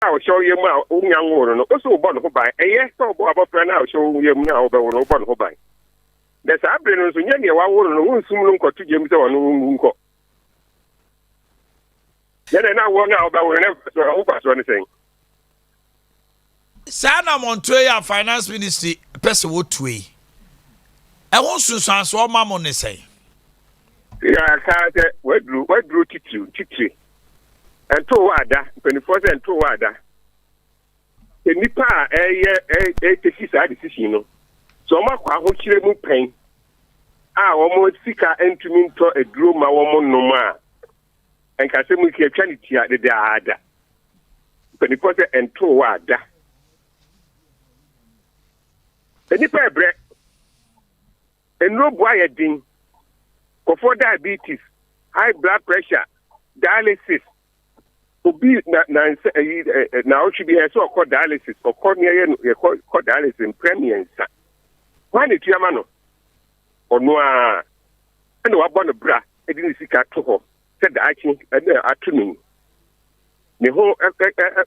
I'll show you my own young woman. Also, born who buy a yes, so about friend. I'll show you now, but no one who buy. There's a brain so young, one woman soon got to James or no. Then I want now about whenever anything. Sana Montoya Finance Ministry, person would tweet. I want to answer what my money say. Yeah, I can't. What drew Titi? And to Wada, 24 and to Wada. The Nipa, a decision. So much I hope you remove pain. I almost seek her entry into a drew my woman no more. And Casemu Chanity at the Ada. 24 and to Wada. The Nipa bread. And no boy ding for diabetes, high blood pressure, dialysis. Obi now should be a so called dialysis or cornea called dialysis in premiums. Why did you mano? Or no, and no about the bra, I didn't see cat to her. Said the action and the afternoon. The whole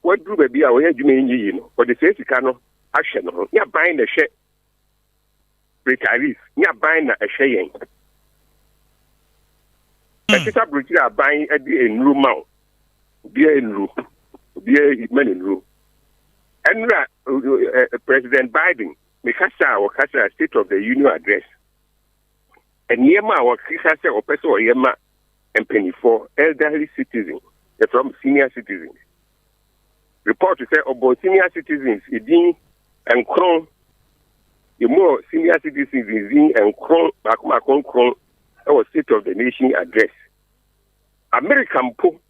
what do baby away you mean you or the safety cano action. You're buying the share. Retirees, you're buying a share. A sister British are buying a day in room mount, beer in room, beer men in room. And President Biden, Mikasa or Kasa State of the Union address. And Yema or Kasa or Peso or Yema and penny for elderly citizens from senior citizens. Report to say about senior citizens, Idin and Kron. The more senior citizens in and Kron, Bakumakon Kron, our State of the Nation address. American po,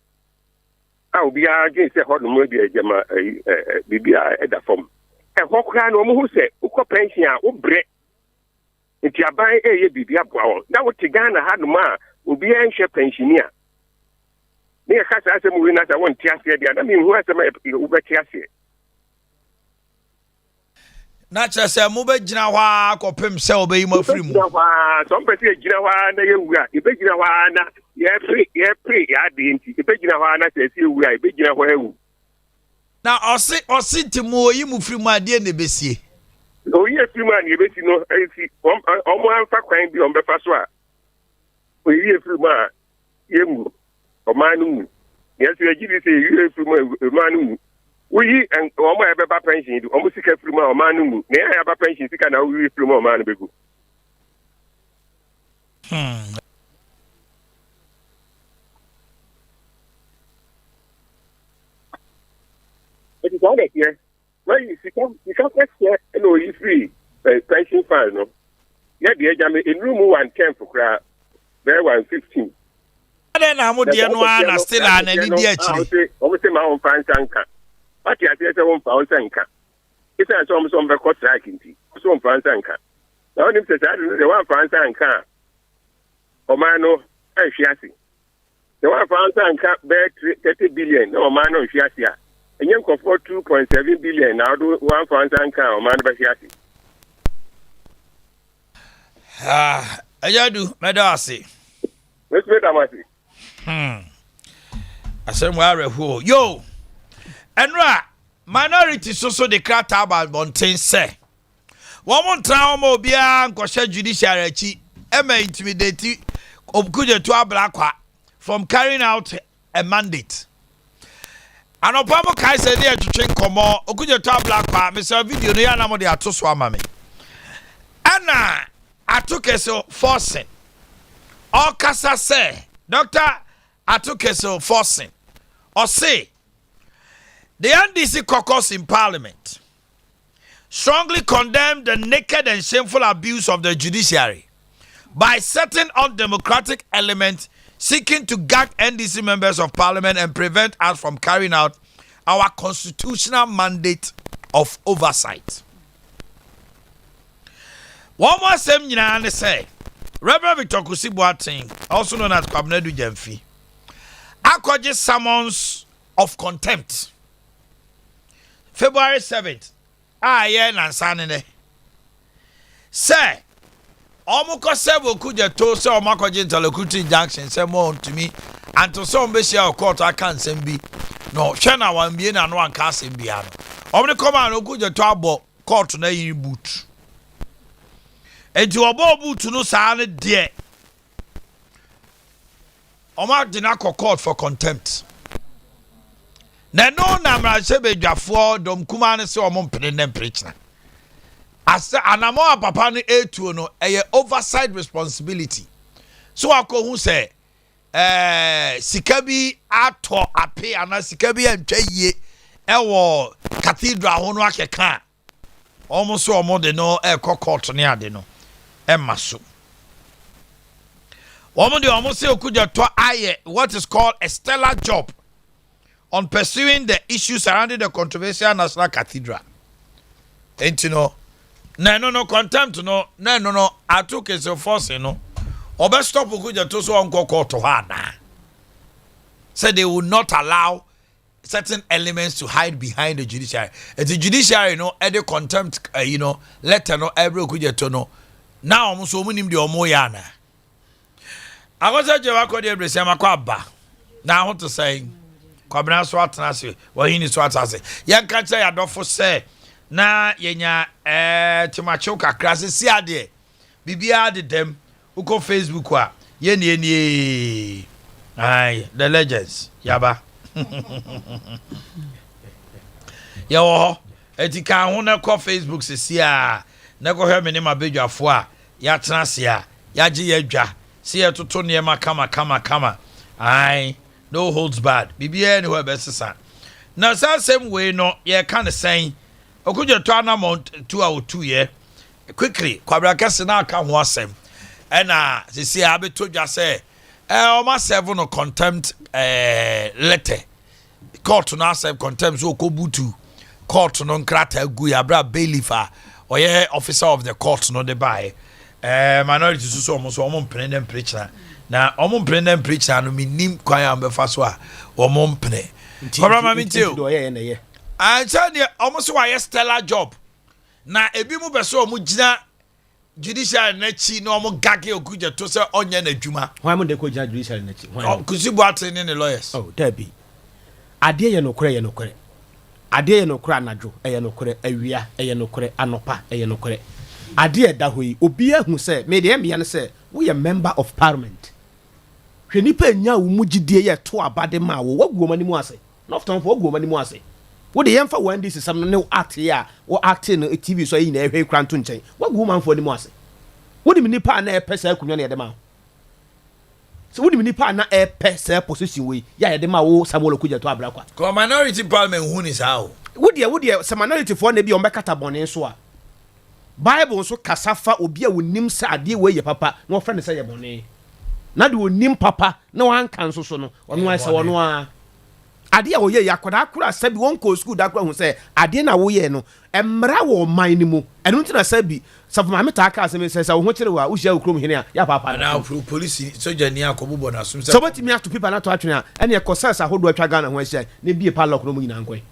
I will be against a hot media, BBI at the form. A Hokran, who said, Uko pension, bread. If you are buying a BBI power, that would Tigana had ma, will be an share pensioner. Near Casa, as a movie, I want Tiasia, I mean, who has a Uber Tiasia. Nature say mube jina wa ko pem se obey mo free mu. Sompa say jina wa na yewura, ibe jina wa na ye free ya de nti. Ibe jina wa na say si ewura, ibe jina wa ewu. Na osi timu oyi mu free mu ade na besie. Oyi free mu na besi no, esi omo anfa kwan bi ombefa so a. Oyi free mu a yemu, omanu mu. Yes, we give say you free mu omanu mu. We and Oma Baba pension, almost a free more man. May I have a pension? Can I will free more man? It is all that here. Well, you can't get here and no, you free pension fund. No, yeah, the age in room 110 for crowd, there 115. Then I'm with the one still on any DH. Obviously, my own fine tanker. What you say, one pound anchor. It's a some record striking tea. Some France anchor. Now, if the one France anchor, Omano, and Shiasi. The one France anchor bear 30 billion, no Omano, Shiasia. And you can afford 2.7 billion. Now, do one France anchor, Omano, Shiasi. I do, Madasi. Let's wait, Amasi. I said, where who? Yo! Enra minority so the craft about Bontain say. One more time mo bia nkoshe judicial achi e intimidate obkuje to Ablakwa from carrying out a mandate. And opamo kai say dey twetwe komo okuje to Ablakwa me say video no ya na mo dey atoso ama me. Ana atokeso forcing. All kasa say Dr. Atokeso forcing. Or say the NDC caucus in Parliament strongly condemned the naked and shameful abuse of the judiciary by certain undemocratic elements seeking to gag NDC members of Parliament and prevent us from carrying out our constitutional mandate of oversight. One more seminar say, Reverend Victor Kusi Boateng, also known as Kwabnedu Jemfi, acquired summons of contempt. February 7th. Yeah, Nansanine. Say, Omuko Sebo Kuja to say Omako Interlocuting Junction, say more to me, and to some Bessia court I can't send be. no hwe na wan bie na no anka asem bia no omne command okuja to abo court na yin boot enti obo boot no saa ne de Oma dina court for contempt. Na no na mrache bedwafo dom kuma ne se omo mpene nem preachna. Asa anamo papa no etuo no eye oversight responsibility. So akohu se sika bi ato ape ana sika bi antwa yie ewo cathedral ho no akeka. Omo so omo de no court ne ade no emaso. What is called a stellar job on pursuing the issues surrounding the controversial National Cathedral. Ain't you know? No contempt no. I took it so force no. Obe stop ukuja to so onko court to hana. Said they will not allow certain elements to hide behind the judiciary. The judiciary, any contempt, letter no every ukuja to no. Now muso munim di omoyana. I was at your code every summer quabba. Now, what to say? Quabna swatnasi, well, he is what I say. Young can't say I don't for say. Na yenya to my choker classes, see a day. Bibia did them who go Facebook wa. Ye. Aye, the legends. Yaba. Yo, etika hona ko Facebook se sia. Na go hear me name abedwa fo a. Ya trasia. Ya gi yadwa. See ya to niema kama. Aye, no holds bad. Bibia anywhere best son. Now, same way, no, yeah, kind of saying, or could you turn amount 2 or 2 year? Quickly, Quabracas now come was him. And they see, I be told you say, almost 7 or contempt letter. Court to now say contempt so kobutu. Court to non crata guya bra bailiff or yeah, officer of the court no the buy. Minority so almost pene them preacher. Na pene them preacher no minim kwan ambefa so a pene. Kora ma mitio. I tell you almost why stellar job. Na ebi mu beso gina judicial na chi no gage okuja to say onye na adwuma. Why mo dey ko gina judicial na chi? Kusibu atene ne lawyers. Oh, there be. Adea ye no kore. Adea ye no kore anadwo, ye no kore awia, ye no kore anopa, ye no kore. Adea da hoyi obi ahu se me de me yan se we a member of parliament. Hwe nipa nya wo mugidie ye to abade ma wo waguo mani mu ase. Not time for waguo mani mu ase. Wo de yemfa one this sam no act ya wo act no TV so yi na ehwe kranto nchen. Waguo man for ni mu ase. Wo de nipa na e pesa akunwa na ye de ma. So wo de nipa na e pesa position we ya ye de ma wo Samuel Okuja to abra kwa. Ko minority parliament hu ni sao. Wo de some minority for na bi o mbekata bone so a. Bible so kasafa obi a wonim sa ade we ye papa na ofre ne say ye bone na de wonim papa na wan kan so no ono ase wono a ade a wo ye yakoda akura sabi won ko school da akura hu say ade na wo ye no emra wo man ni mu enu ntina sabi safo ma meta aka asem say wo ho kire wa wo hia okrom hene a ya papa na police soja ni akobubo na asum say so beti mi ato people na to atwene a ene e kosasa hodo atwa Ghana ho ahia ne bie padlock no mu nyina nkoi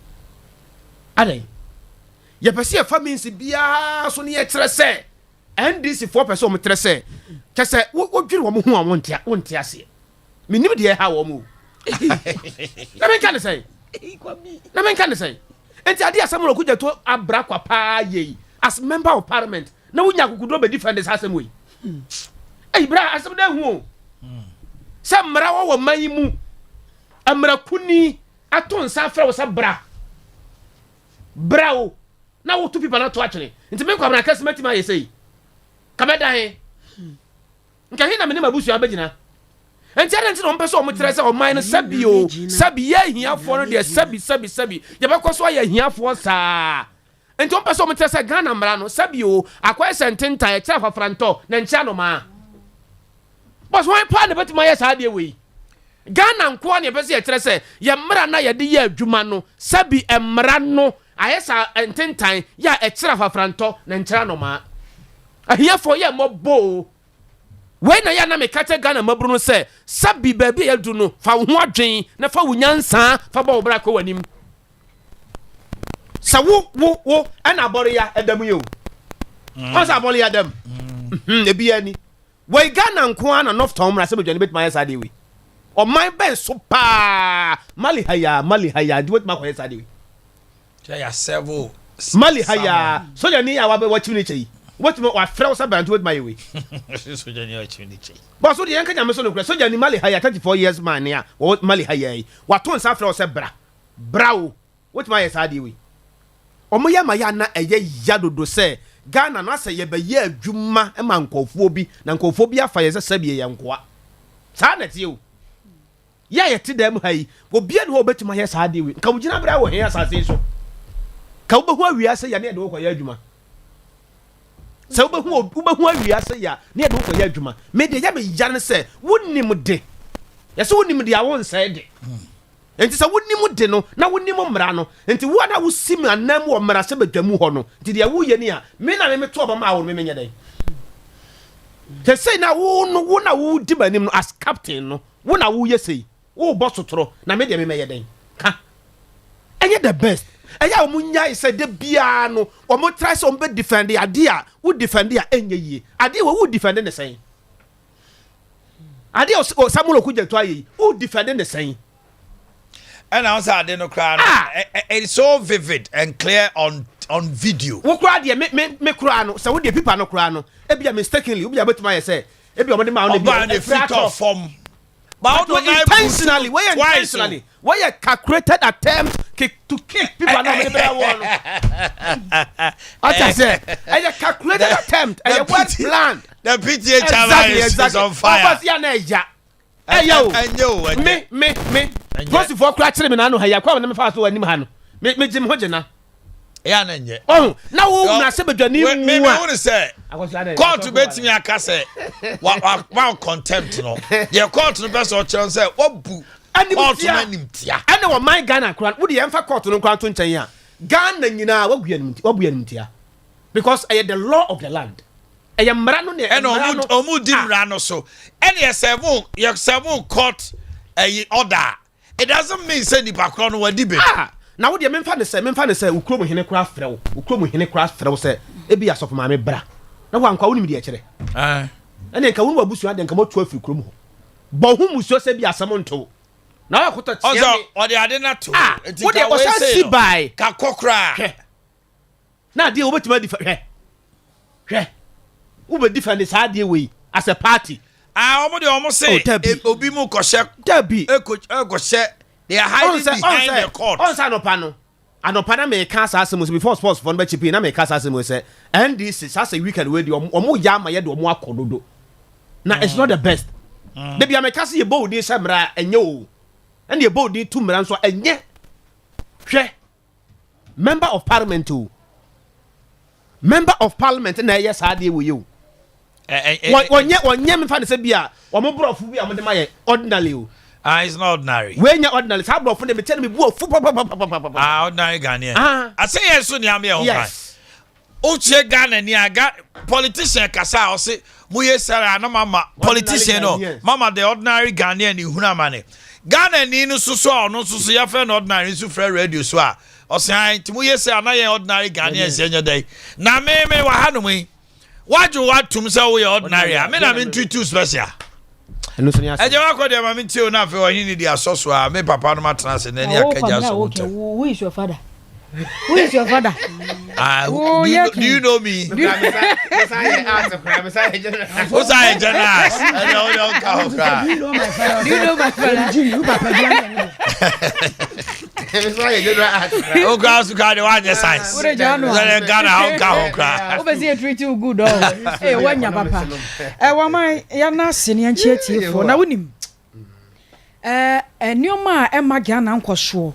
adai ye pese family bia so ne ye kire se NDC 4% o metre se kese wo dwire wo ho a wonte ase minim de ha wo mu na men kan say enti ade Samuel Okuja to abra kwa pa ye as member of parliament na wunya kukudo be defenders asem we bra asem da hu se mra wo man mu amra kuni aton sa fra wo sa brao na wo two people na to actually enti men kwa bra kasmeti ma ye say kameda he nka hina me mabusu abegina enti ade enti no mpeso o mutre se o man sabi ye hiafo no de sabi ye be kwaso ye hiafo saa enti o mpeso o mutre se Ghana mra no sabi akwa sententan e kira fafranto na ncha no ma boss why pa ne betima ye saa de we Ghana nko ne be se ye kire se ye mra na ye de ye adwuma no sabi emra no ayesa sententan ya e kira fafranto na ncha no ma ahia for ye mobo we na ya na me kate Ghana mabru no se sabi baby ya du no fa ho adwen na fa wunyansa fa ba obra ko wanim sa wo ana abore ya edam yo on sa abore ya dem e bia ni we Ghana nko ana north town mra se bedwane betima ya sa de we my ben so pa Mali haya do what my kwesa dey there are several Mali haya so you need our watch me chei what me wa frɛ us about what my way so you need watch me chei but so the yanka nyame so no kra so you need Mali haya 34 years man ya what Mali haya wa to nsa frɛ us bra what my yesa dey we omo ya ma ya na eye ya dodo se Ghana na se ye be ye adwuma e ma nkofo bi na nkofo bi afa ye se sabie ye nkoa sa na tie o ya ye te dem hayi obi ane ho betima ye sa de we nka wugina bra wo he asase so ka wo behu awia se ya na ye de wo koya adwuma se wo behu awia se ya na ye de wo koya adwuma me de ya be ya ne se wonim de ye se wonim de awon se de enti sa wonim de no na wonim mmra no enti wo na wo sim anam wo mmra se badwamu ho no enti de wo ye ni a me na me to obama wo me menye dai te say na wo na wo di banim no as captain no wo na wo ye sei wo boss toro na me de me meye dai ka enye the best eya wo munya say de bia no wo mo try so be defend Adea wo defend ya enye yie Adea wo defend ne say Adea o Samuel Okudje to ayi wo defend ne say. And I was at the crowd. It's so vivid and clear on video. What crowd? Me crowd. So what the people no crowd no. Ebi mistakenly. Obi abet my say. Ebi omade ma on the fit of form. But intentionally. Why intentionally? Why a calculated attempt to kick people no me better one. I say. A calculated attempt. A well planned. The PTA challenge is on fire. Hey yo, me. First of all, crack me na no haya kwa na me fa so anim ha no. Me jim ho gina. Ya na nye. Oh, na wo na se bedwani mu a. Me won say. Court to bet me aka say. Wa contempt no. Ye court no person kire say obu. Court no anim tia. Ane wo man Ghana kran, wo de yemfa court no kran to nchen ya. Ghana nyina wa guanim tia. Because the law of the land. E mra no ne omu di mra no so. Ene ye seven court order. It doesn't mean say nipa kro no wadi be. Na wo de memfa ne say ukrom hene kra frɛw. Ukrom hene kra frɛw say ebi asofo ma me bra. Na wo anka wo nim de kire. Ene nka wo no abusu ade nka mo tu afiri krom ho. Bo hu musuo say bi asam nto. Na wo kota tia me. O de ade na to. Wo de o say si bai. Ka kokra. Na de wo betima di hwɛ. Wo be defend sa de we as a party. Omo say obi mu koshe Dabi koshe they are hiding behind the court. On sa anopa na me ka sa asem before sports for no be chipi na me ka sa asem say NDC sa say weekend we dey omo ya ma ye de omo akododo. Na it's not the best. They be am ka say ye bold dey samra enye o. And ye bold dey tu mra nso enye. Hwe member of parliament o. Member of parliament na yes sa dey we you. Onye me fa ne se bia omo brofo bia mo de maye ordinary o. It's not ordinary. We nya ordinary sa brofo de me tell me bu ordinary Ghanaian. I say yes so ni am here. Yes. Uche Ghana ni aga politician kasa o se muye sara na mama politician no. Mama the ordinary Ghanaian ni huna mane. Ghana ni no so no so ya fe no ordinary so free radio so a. O se an ti muye sara na ye ordinary Ghanaian se nya dai. Na me wa hanu mi. What you want to say we ordinary? I mean I'm into too special. No so nya. E je wa ko de ma me ti o na fe o hin ni dia so so a me papa no matena se na ni akaja so. Who is your father? Who is your father? Do you know me? Do you know my father? Do you know my father? You papa oh girls who got one science. What a John. Obviously treat you good oh. Hey, when your papa. Why you're not senior chief for now him. New ma Emma Ghana uncle sure.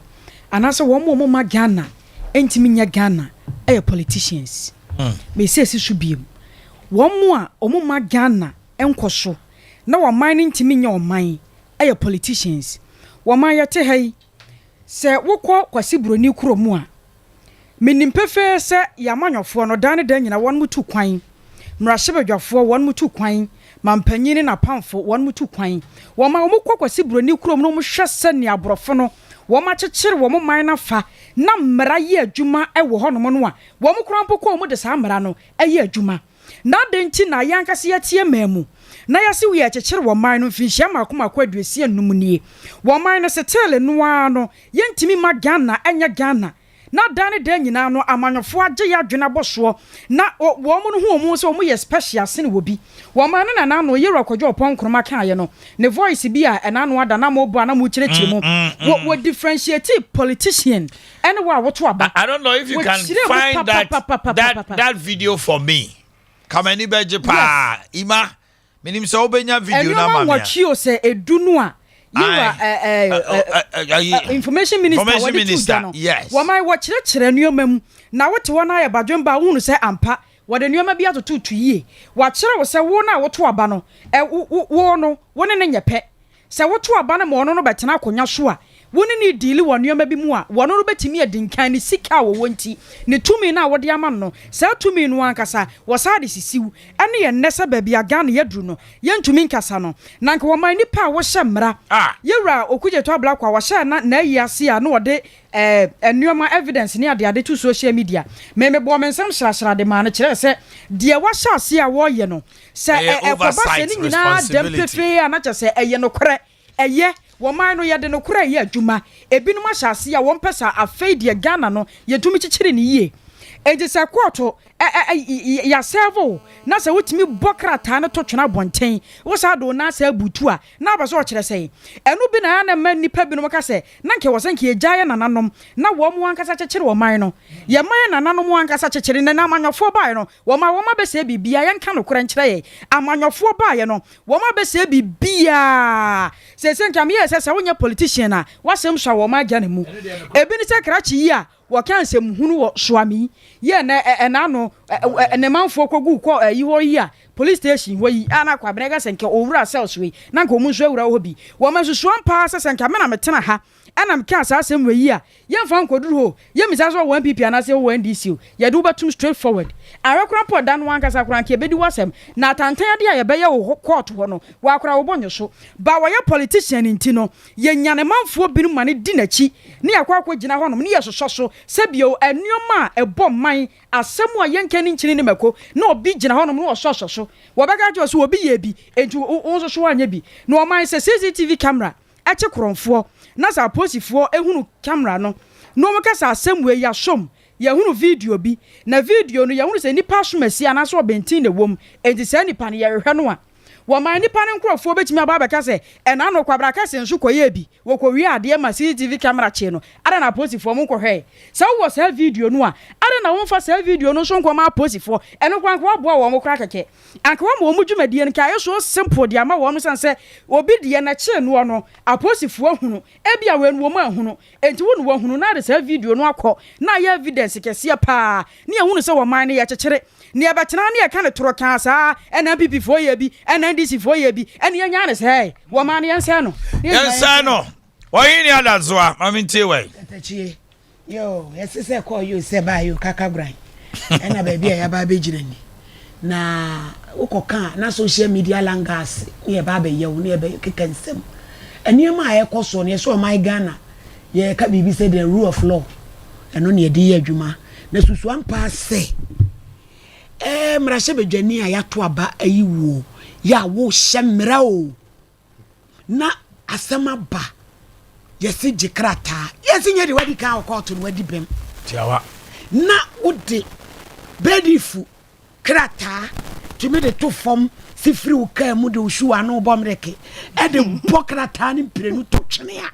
And as a woman ma Ghana. Entiminya Ghana politicians. Me say si should be. One more omuma Ghana enkoso. Na wa mining ntiminya oman politicians. Wa man yete hai se wokọ kwasi broni kuromu a. Menim pefe se yamanyofo no dan dan nyina won mutu kwan. Mrahebadwafo won mutu kwan. Mampanyini na pamfo won mutu kwan. Wa man omukọ kwasi broni kurom no mo hwese ne abrofo no. Woma chechire womo man na fa na mmara ye adwuma wo honom no a womo krampo ko mo de sa mmara no ye adwuma na denti na yankase ye tie mamu na yɛse wo yɛ kyekere wɔ man no mfinhyia maakoma akɔ aduosia num nie wɔ man no setele noa no yɛntimi ma Ghana ɛnyɛ Ghana na dane dan nyina no amanyofo agye ya adwena bɔsoɔ na wo mu no hu mu so mu yɛ special sene wo bi wo man no na no yɛro akɔdwo opon kroma kaaye no ne voice bi a ɛna no ada na mo bo na mo kyerɛkyerɛ mu wo differentiate politician and wo to aba. I don't know if you can find that video for me. Come any beje pa ima minim so obenya video na ma me. What you say edunu a information minister yes wama wo kyerɛkyerɛ nneɛma mu na wote wɔ na yɛ badwemba wo hunu sɛ ampa wɔde nneɛma bi atoto yie wakyerɛ wo sɛ wo na woto aba no wo no wo ne nyɛ pɛ sɛ woto aba no ma ɔno no bɛtena akonya so a wo ne ne deal wɔ nneɛma bi mu a wɔno no bɛtumi adinkan ne sika wo wonti ne tumi na wɔde ama no sɛ tumi no ankasa wɔsa de sisiw ɛne yɛ nnɛsɛ baabi aga na yɛduru no yɛntumi nkasa no na nka wɔman nipa a wɔhyɛ mmara yɛwura okugye to abla kwa wɔhyɛ na ayi ase a na wɔde nneɛma evidence ne ade to social media me bɔ me nsɛm hyerɛhyerɛ de ma no kyerɛ sɛ deɛ wɔhyɛ ase a wɔyɛ no sɛ ɛkɔba sɛ ne nyinaa dɛm pefee a na kyɛ sɛ ɛyɛ no korɛ ɛyɛ woman no yɛde no kura yɛ adwuma ebinom ahyase a wɔn pɛsa afei deɛ Ghana no yɛtumi kyekyere ne yie enti sɛ kɔɔto ya servo na sɛ wotumi bɔkrata no to twena bɔnten wo sa do na sɛ butu a na ba so ɔkyerɛ sɛ ɛno bi na na man nipa binom ka sɛ na nke wɔsɛ nke agyae nananom na wɔn mu ankasa kyekyere wɔman no yɛ man nananom ankasa kyekyere na amanyɔfo bae no wɔn bɛsɛ bibia yɛnka no kora nkyerɛ yɛ amanyɔfo bae no wɔn bɛsɛ bibia sɛ nka me yɛ sɛ wonyɛ politician a wasɛm hwa wɔn agya ne mu ebi ne sɛ krakye yi a wɔka nsɛm hunu wɔ soami yɛ na ɛnano ne manfo kogu kɔ yi hɔ yi a police station hɔ yi ana kwa benega sɛnke owura cells we na nka omunso awura hɔ bi wɔ man susuan pa sɛnka me na metena ha ana mka asasɛm we yi a yɛmfa nkoduru ho yɛmisa so wɔ MPP anase wɔ NDC yɛde wobatum straight forward arekora po dan wan kasa kora nke bedi wasɛm na tantan ade a yɛbɛyɛ wo court hɔ no wa akora wo bonyo so ba wɔyɛ politician nti no yɛnyane manfo binu mane di nachi ne yakwa akɔgyina hɔ no ne yɛsosɔ so sɛbio anuoma a ɛbɔ man asɛm a yɛnka ne nkyini ne mako na obi gyina hɔ no no wɔsɔsɔ so wɔbɛka gye so obi yɛ bi enti wo so so anya bi na ɔman sɛ CCTV camera ɛkye korɔmfoɔ na sa posifoɔ ehunu camera no no mo kasa asɛm we ya som ya hunu video bi na video no ya hunu sɛ nipa somasi anaso obentin na wom enti sɛ nipa ne yɛhwɛ no a wɔman nipa ne nkrɔfoɔ betimi aba bɛka sɛ ɛna no kwabra ka sɛ nso kɔyɛ bi wɔkɔwie adeɛ ma CCTV camera kye no ada na posifoɔ mo nkɔhwɛ sɛ wo sɛ video no a ada na wo mfa sɛ video no so nkɔma posifoɔ ɛno kwankwa aboa wɔ mo kra kɛkɛ anka wo mo dwumadie no ka so simple de ama wɔ no sɛ obi de na kye no no aposifoɔ hunu ebi a wɛn wɔ mu ahunu enti wo no wɔ hunu na de sɛ video no akɔ na yɛ evidence kɛseɛ paa ne yɛ hunu sɛ wɔman ne yɛ kyekyere ne yɛ bɛtena ne yɛ ka ne toro ka saa NPP foɔ yɛ bi NDC foɔ yɛ bi ɛne yɛ nya ne sɛ wɔman ne yɛnsɛ no yɛnsɛ no wɔyi ne adazoa mamintie wai tachie yo yɛsɛ kɔ yo sɛ ba yo kaka bran ɛna baabi a yɛba bɛgyina ni na wokɔka na social media langas ne yɛba bɛyɛwo ne yɛbɛkeka nsɛm ɛnneɛma a yɛkɔ so no yɛsɛ ɔman Ghana yɛka biribi sɛ the rule of law ɛno ne yɛde yɛ adwuma na susuan paa sɛ mmarahyɛ badwani a yɛato aba ayi wo yɛ a wohyɛ mmara o na asɛm aba yɛsi gye krataa yɛsi nyɛ de wadi kan ɔkɔɔto no wadi bɛm tiawa na wode bɛdifu krataa tumi de to fam sifiri wo kaa mu de wohyiwa no bɔ mmereke ɛde bɔ krataa ne mprenu to twene a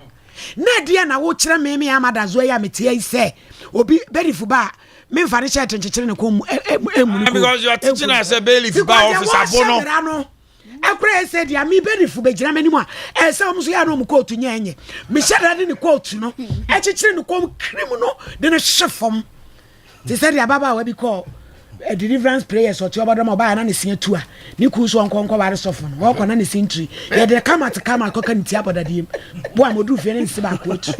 na deɛ na wokyerɛ me amadazoa yi a metea yi sɛ obi bɛdifu ba me mfa ne hyɛ tenkyekere ne kɔm because you are teaching us a bailiff ba officer bono akura said ya mi benifu be gyina mani mu a ɛsɛ ɔmo so ya no mo coat nyenye me hyɛ de ne coat no ɛkyekyere ne kɔm krim no de ne hye fam they said ya baba wa bi call a deliverance prayers or tioba dama ba na ne sia tu a ne ku so nkɔ bare sofo no wɔkɔ na ne sintri ya de kama kɔka ne tia bodadiem bo a modu fie ne nsi ba ko tu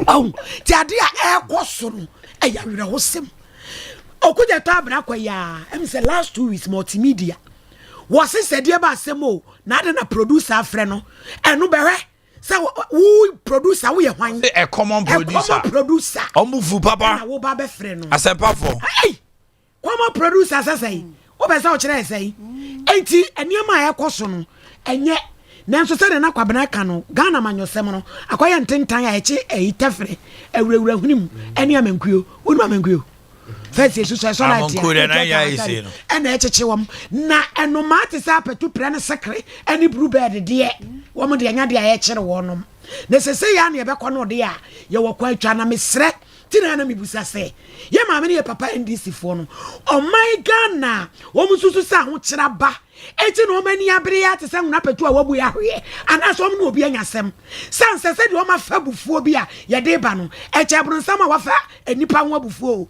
oh ti ade a ɛkɔ so no ɛya werɛ hosem okuja to abra kɔ ya em say last 2 weeks multimedia was said dear Basemo, not in a producer friend, and no better. So, who producer we are a common producer. Omufu papa, I will be friend. I said, Papa, hey, common producer, as I say, Obesa o kire sei. Enti eniema a ekoso no enye nanso se na kwabena ka no Ghana manyosem no akoye ntentan a eche eyitefre awurawura hunim ene amankuyo wonu amankuyo first yesu so so na tie na ya isi no ene echeche wom na enoma te sa petu pre ne sekre ene blue bird de wom de anya de a ekere wonom na sese ya na yebekọ no de a ye wokwa atwa na mesre tina na mibusa se ye maame ne ye papa NDC fo no oh my Ghana wom susu sa ho kira ba eti no mani abere ya te se nwuna petu a wabu ya hwe ana so no obi anyasem san se se de o ma fa bufuo bi a ye de ba no eche bronsam a wafa enipa ho bufuo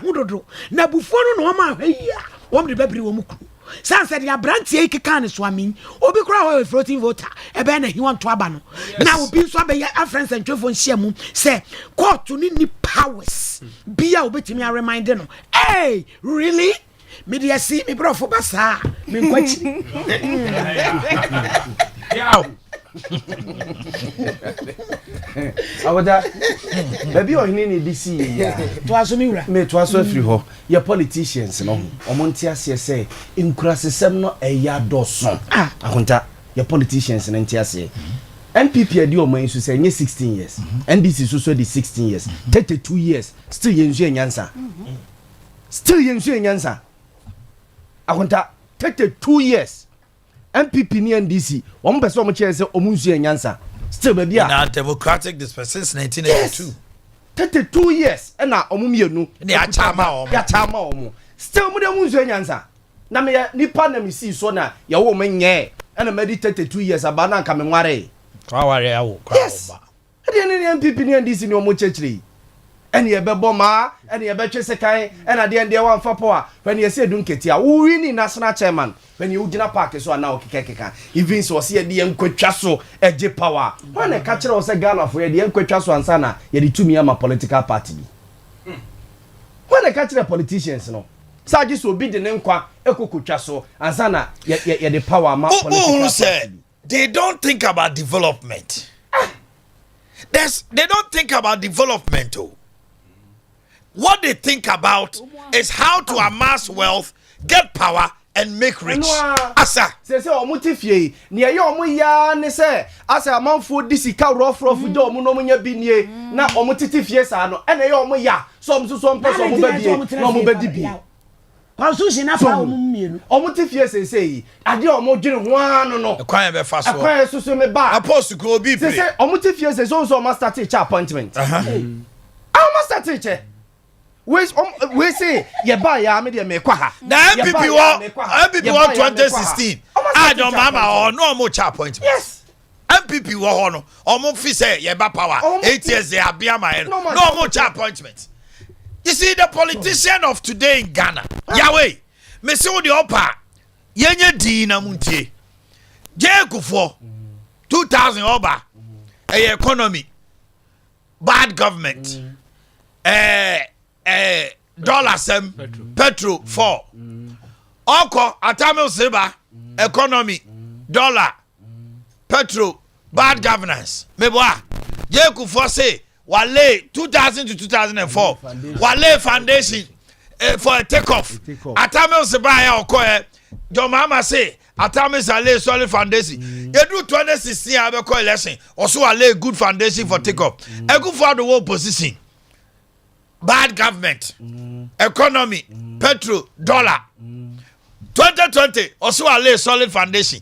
hu dodo na bufuo no no ma hwe ya wom de babiri wom kru san se de abrantie ikeka ne so amin obi kura ho floating voter e be na hi won to aba no na obi nso abe ya afrens and twefo nhia mu se court ni powers bia obetimi a remind no hey really media see me brofo basa me nkwachi yaw awada baby ohini ni DC ya to aso mi wura me to aso afiri ho ye politicians no omonti ase se inkurasesem no eya doso ahonta ye politicians no nti ase NPP adi o man so say nye 16 years NDC so di 16 years 32 years still yenzu enyansa ahonta 32 years MPP ni NDC won pese o mo che se o munsu enyansa still baby a na democratic since 1982 32 years na o mo mienu ya chama o mo still mo de munsu enyansa na me nipa na me si so na ya wo mo nye na me di 32 years aba na nka me nware kwa ware ya wo kwa ba ade ni MPP ni NDC ni o mo chechiri ene ye bebo ma ene ye betwe sekan ena de ende wan fa power when ye say dun ketia wo wini national chairman when you ugina park so na okekeka even so se ye de enkwatwa so eje power when e ka kire o se Ghana for ye de enkwatwa so ansa na ye de tumi ama political party bi when e ka kire politicians no saji so bi de ne nkwa ekokotwa so ansa na ye de power ama political party they don't think about development. They don't think about development. What they think about is how to amass wealth, get power, and make rich. Asa. Say omutifie. Ni ye omu ya ne se asa amanfo disika rough do omu no munya bi nie na omutitifie sa no. Ene ye omu ya. So omu so mpo so omu ba bi na omu ba di bi. Constitution na pa omu mienu. Omutifie se ade omu dwene ho ano no. Ekwan be fa so. Ekwan so me ba. Apostle ko obi pre. Say omutifie se so master teacher appointment. Master teacher. We say ye ba ya me de me kwa ha na MPP won 2016 Adom mama no mo cha appointment. Yes, MPP wo ho no omo fi say ye ba power 8 years they Abia ma no mo cha appointment. You see the politician of today in Ghana Yahweh me say wo de opa yenye di na muntie Jekufo 2000 oba economy bad government dollar sem petrol 4 oko atamil seba economy dollar petrol bad governance meboa jeku for say wale 2000 to 2004 wale foundation for a take off atamil seba ya oko John Mama say atamil sale solid foundation edu 2016 abeko election also wale good foundation for take off e good for the whole position. Bad government, economy, petrol, dollar. 2020 also a lay solid foundation.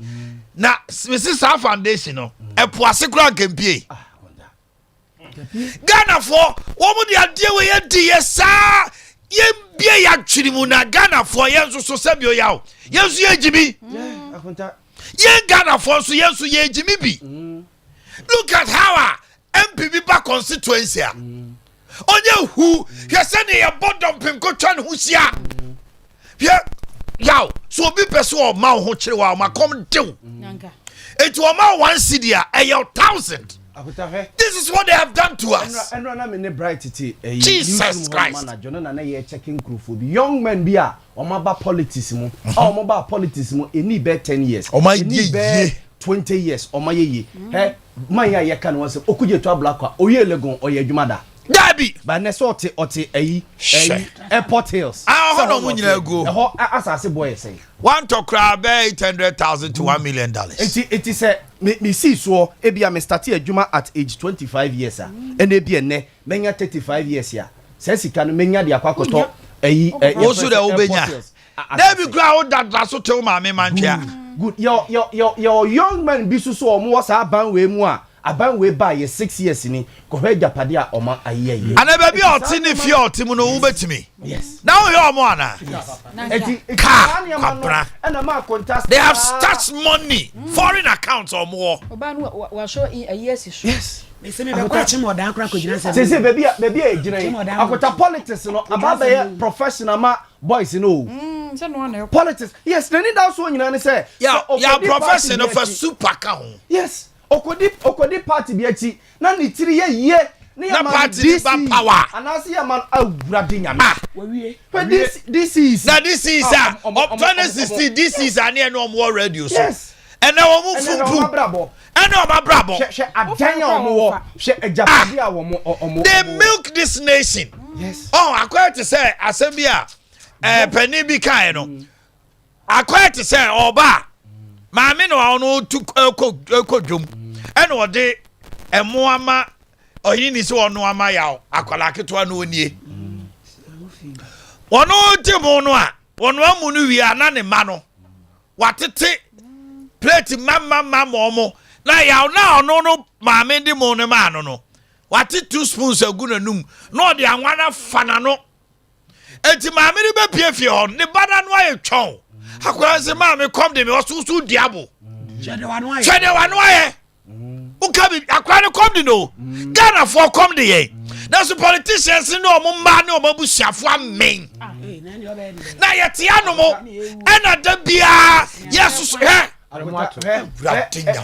Now, Mrs. Our foundation, no, a poasikra can pay. Ghana for what would you deal with? Dear sir, ye be actually muna Ghana for yes, so Sabio Yaw. Yes, ye Jimmy. Ye Ghana for so yes, ye Jimmy be. Look at how MPP back constituency. Onye who he said he bottom pinko chan husia. Yaw, so be person of ma ho chire wa ma come do. It will ma 1 cedi a 1,000. This is what they have done to us. And na me ne brightity Jesus Christ. Na ye checking crew for the young men bia o ma ba politics mo. O ma ba politics mo eni be 10 years. O ma ye 20 years o ma ye. Man ya ye kan won say okuje to ablakwa oye legon oye adwumada. Dabi. But next ote airport hills. Ah, no munyina go. Ho asase boy say. One to crab $800,000 to $1 million. It is a me see so ebia me start adwuma at age 25 years ah. And ebia ne menya 35 years ya. Say sika no menya de akwakoto Wo so da obenya. Dabi ground that so tell ma me mantwa. Good. Your young man bi so omo was aban we mu a aban we ba ye 6 years ni ko hwe japade a oma aye. Ana baby oti ni fie oti mu no wo betimi. Yes. Now you omo ana. They have such money, foreign accounts or more. Oba no wa show a years issue. Yes. Me say me be kwa chimo dan kra ko gina say baby e gina akota politics no about the professional ma boys no. Say no na politics. Yes, they need also nyina ne say. Yeah, professional for super ka ho. Yes. Okodi party bi achi na ni tiri ye na party ba power. Anase ya man awurade nyame. Wawie. But this is 2016 this is an no more radio so. Yes. And now we move brabo. And now my brabo. They milk this nation. Yes. Oh, I quite to say Asembia penny be kind no. I quite to say oba. Maame no no took dwom. And what they moama oyini so ono ama yaw akwala keto no nie. Wono timo no a wono amunu wi ana ne ma no. Watete plate mama momo na yaw na ono no maame di mo ne ma no. Wati 2 spoons agu nanum no de anwana fana no. Enti maame ni be pie fie ho ne bada no aye twon. Akwala se maame kom de me osusu diabo. Chede wanu aye. Ukabi akwala kom de no. Ghana for come de ye. Na so politicians no mo ma ne o mabusiafo amen. Na ye tia no mo ena da bia yesus he.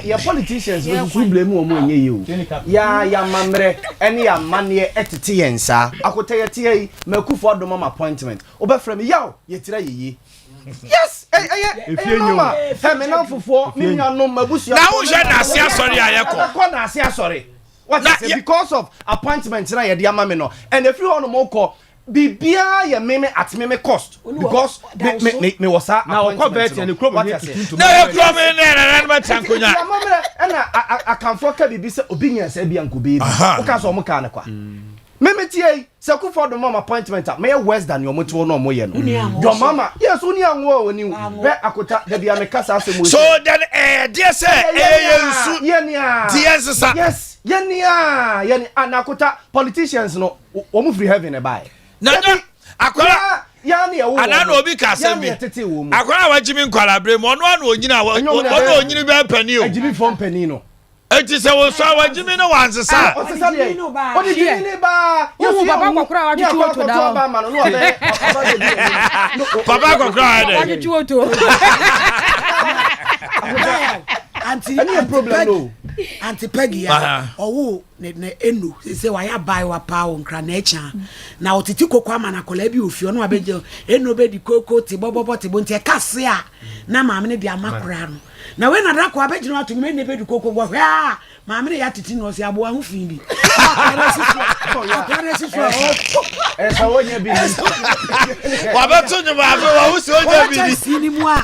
Your politicians will blame omo enye you. Ya mamre ene ya mane etete yensa. Akota ye tie Makufo Adom appointment. Obefra me yaw ye tira ye. Yes, mama. Me na fofo me nuanom mabusu. Na wo hwe na ase asori ayeko. Ko na ase asori. What is it? Because of appointment na ye de ama me no. And if you want mo ko bibia ye meme at meme cost because me was now ko bet and kro me na ye kro me na ma tankonya na akanfo ka bibi se obinya se bia nkobe o ka so mo ka ne kwa meme tie se ku for the mama appointment me worse than your moto no mo ye no your mama yes uni anwo oni be akota da bia me kasa se mo so then dear say yensu yes yenia anakota politicians no o mu free heaven e buy na akwara yani ewo anana obi ka asemi akwara wajimi nkwala bre mo ono ana onyina ono onyini be pani o ajimi fom pani no enti se wo so wajimi no wansesa osesa de odi jini ba wo baba kwakura wa tutu oto da baba kwakura de wa tutu oto anti any problem no anti Peggy owo ne enu se wa ya bai wa pa o nkra na echa na otiti kokwa ama na kola bi ofio no abeje enu be di koko ti bobobo ti bo nte kase a na maame ne di amakora no na we na da ko abeje no atumi ne be di koko bo hwa maame ne ya titi no se abo ahu fin bi esa wonya bi wa beto nyu ba wa hu se wonya bi ni sini mu a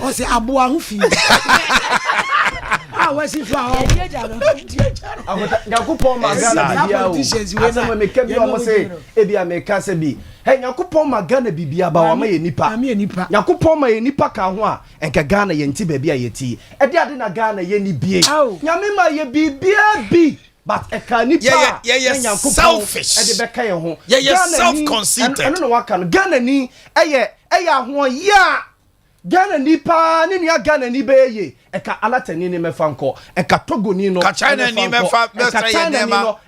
o se abo ahu fin wasi fa o Yakupon magana bibia o asema me kebi o mo se ebia me ka se bi he Yakupon magana bibia ba wa ma ye nipa Yakupon ma ye nipa ka ho a enka Ghana ye nti ba bia ye ti e de ade na Ghana ye ni bie nyame ma ye bibia bi but eka nipa Yakupon selfish e de be ka ye ho self conceited eno no waka no Ghana ni eye ho ya Ghana nipa ni Ghana ni be ye eka alatani ni mefanko eka Togo ni no ka China ni mefa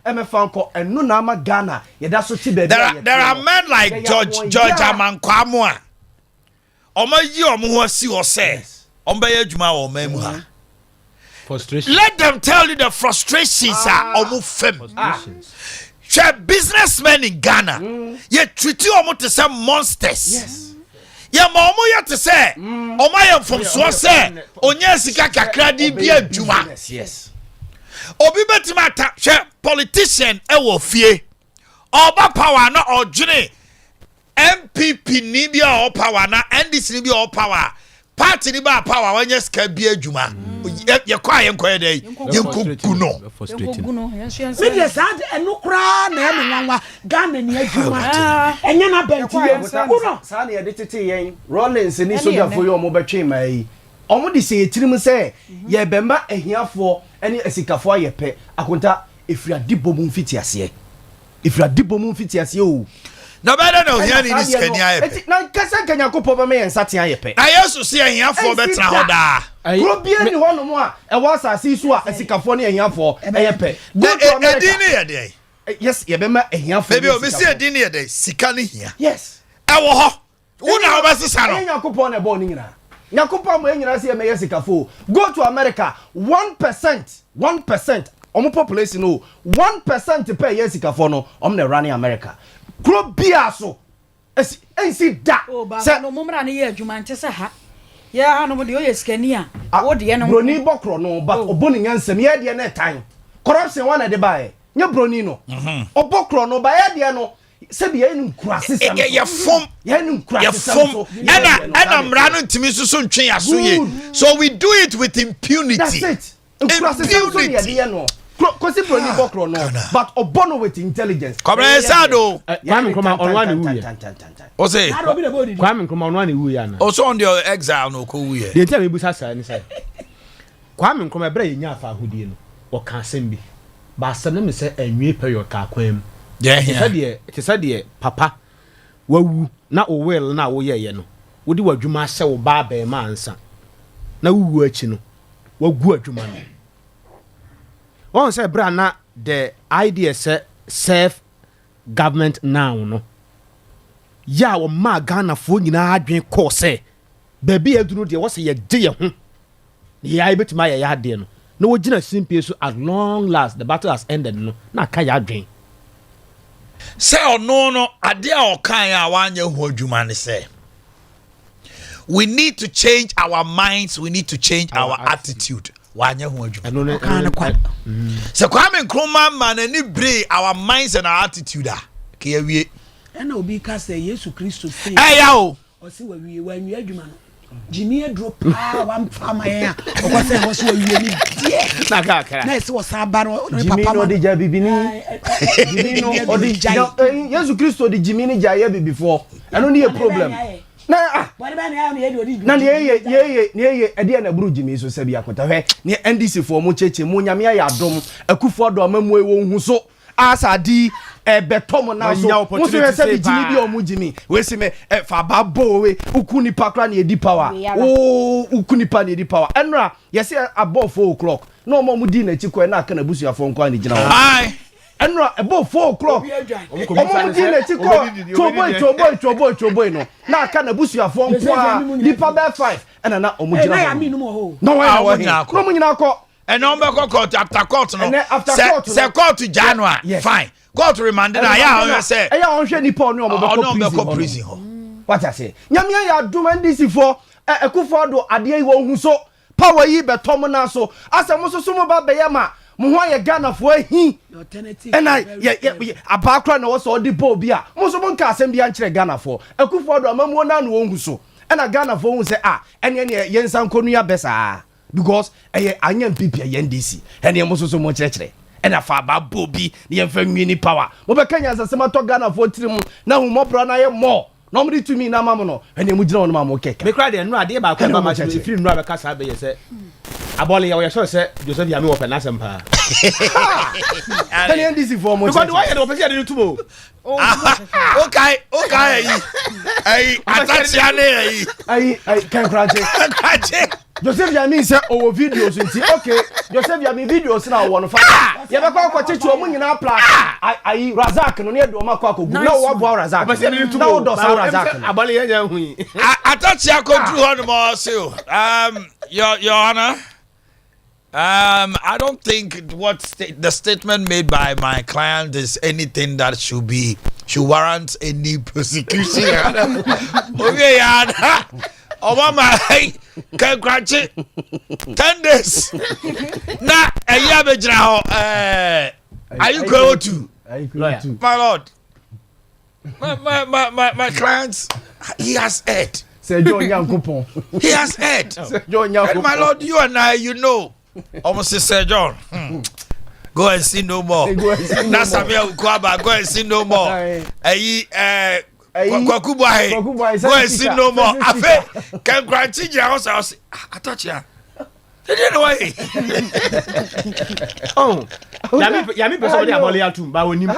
mefanko enu na ama Ghana ye da so ti be there are men like George Amankwamo a omo yi omo ho si o se omba ye adwuma o mamu ha frustration let them tell you the frustrations are omo fem businessmen in Ghana ye treat omo to some monsters yes ya ma omo ya te se omo ya from so se onya sika kakra di bia adwuma yes obi betima ta hwe politician e wo fie Oba power na odwene MPP ni bi a power na NDC ni bi a power. Party ni ba power wanye ska bi adwuma. Ye kwa ye nkoye dey. Ye nkogu no. Me dey sad enu kra na em nwanwa Ghana ni adwuma. Enye na benti ye. Sa na ye de tete yen. Rollins ni soja fo yo mo betwe mai. Omo de se etirim se ye bemba ehiafo ene esikafo ayepe akonta efira dibom mfitiase. Efira dibom mfitiase o. Na bada no hia ni skani ayepe. Na kasa kanya kopo ba me ensate ayepe. Na yesu se ehiafo betra ho da. Kuro bia ni hono mo a e wa asase su a esikafo ne ehiafo ayepe. Go to America. Edini ye dey. Yes, ye bemba ehiafo. Baby o me se edini ye dey. Sika ne hia. Yes. E wo ho. Wo na obesesa no. Enya kopo na bo ni nyina. Nyakopa mo enyina se me yesikafo. Go to America 1% omo population no 1% per yesikafo no omo na running America. Kuro bia so ensi da se no mumra ne ye adwuma nte se ha ye ha no de oyeskani a wo de ye no broni bokro no but oboni nyansem ye de na tan corruption one de bae nye broni no obokro no ba ye de no se bi ye nkurase sam ye fom ye nkurase sam ana mra no ntimi susu ntwe aso ye so we do it with impunity. That's it. Nkurase sam so ye de no Kosi broni bokro no but obono with intelligence. Komre sado. Kwame Nkrumah onwa ne wuye. O say Kwame Nkrumah onwa ne wuye ana. O so on the exile no ko wuye. De ntia me busa sa ni say. Kwame Nkrumah bra ye nya afa ahodie no. O ka asem bi. Ba asem ne me say anwie period ka kwam. Yeah. Te say de papa wawu na o will na wo ye no. Wo di wadwuma hye wo ba ba ma ansa. Na wuwu achi no. Wagu adwuma no. On say brana the idea say self government now no ya wo ma Ghana fo nyina adwen ko say baby adunu de wo say ye de ye ho ya betima ya ya de no na wo gina simpie so at long last the battle has ended no na ka ya adwen say no ade a okan ya wanye ho adwuma ne say we need to change our minds, we need to change our attitude. Wanya hu adwuma Kana kwa se Kwame Nkrumah man ani bre our minds and our attitude a ke yawie ena obi ka say Yesu Kristo say ya o si wawie wanwie adwuma no Jimmy drop one farmer here o say wo so wawie ni die na ka kra na se wo sa ba no papa no di ja bibini Jimmy no odi Yesu Kristo di Jimmy ni ja ya bibifo eno ni a problem na na ye ade na buru Jimmy so sabi akota hwe ne NDC fo mo cheche mo nyame ya dom akufo do amamu ewo hu so asadi betom na so mo so sabi Jimmy bi o mu Jimmy we si me fa babo we ukuni pakra na edi power ukuni pa na edi power enra yesi above 4 o'clock no mo di na chiko na aka na busu afo nko ani gina hi enra above 4 o'clock omo di na chiko choboy no na aka na busu afo nko a lipa be 5 ena na omo gina no wa no mo nyina ko and on back court after court no say court January fine court remand na ya say e ya on hwe nipa onu omo be prison ho what I say nyame ya dum NDC for ekufo do ade yi wo hu so power yi betom na so asem so so mo ba be yama mo ho ye Ghana fo ahi ena ye abakra na wo so di bo bi a mo so mo nka asem bi an kire Ghana fo ekufo do amamu na no wo hu so ena Ghana fo hu say ene ye nsan konu ya besa because anyam pipi ya NDC ene mo so mo kire ena fa ba bobi ne ye fa nwini power mo be kanya asem to Ghana fo tirim na hu mo bro na ye mo no me to me na mama no ene mu gina won ma mo keke me kra de no ade ba kwa ba ma chiri free no be ka sa be ye se abole ya we sure se Joseph Yami wo pe na sem pa ene NDC for mo because why you person dey tumo okay ai atati ane ai kan kraje Joseph Yami say o videos nti okay Joseph Yami videos na wo no fa ye be kwa chechi o mu nyina pla ai Razak no ne do ma kwa ko na wo bo Razak na wo do sa Razak abole ya hu yi atati akodu ho no mo say your honor I don't think the statement made by my client is anything that should warrant any prosecution. Okay, yeah. Obama, can grant 10 days. Now, a year are you going to? lawyer? My lord, my clients, he has heard. Sir John Yankupon. He has heard. Sir John And Yankupon. my Lord, you and I, you know. Almost say, Sir John, go and sin no more. Go and sin no That's more. Samuel Ukwaba, go and sin no more. Kwakubuahe, Kwakubuahe, go and sin no more. Sensei Afe, can grant you house? I touch ya. They didn't know why. Oh, Yami person dey abole atum ba onim.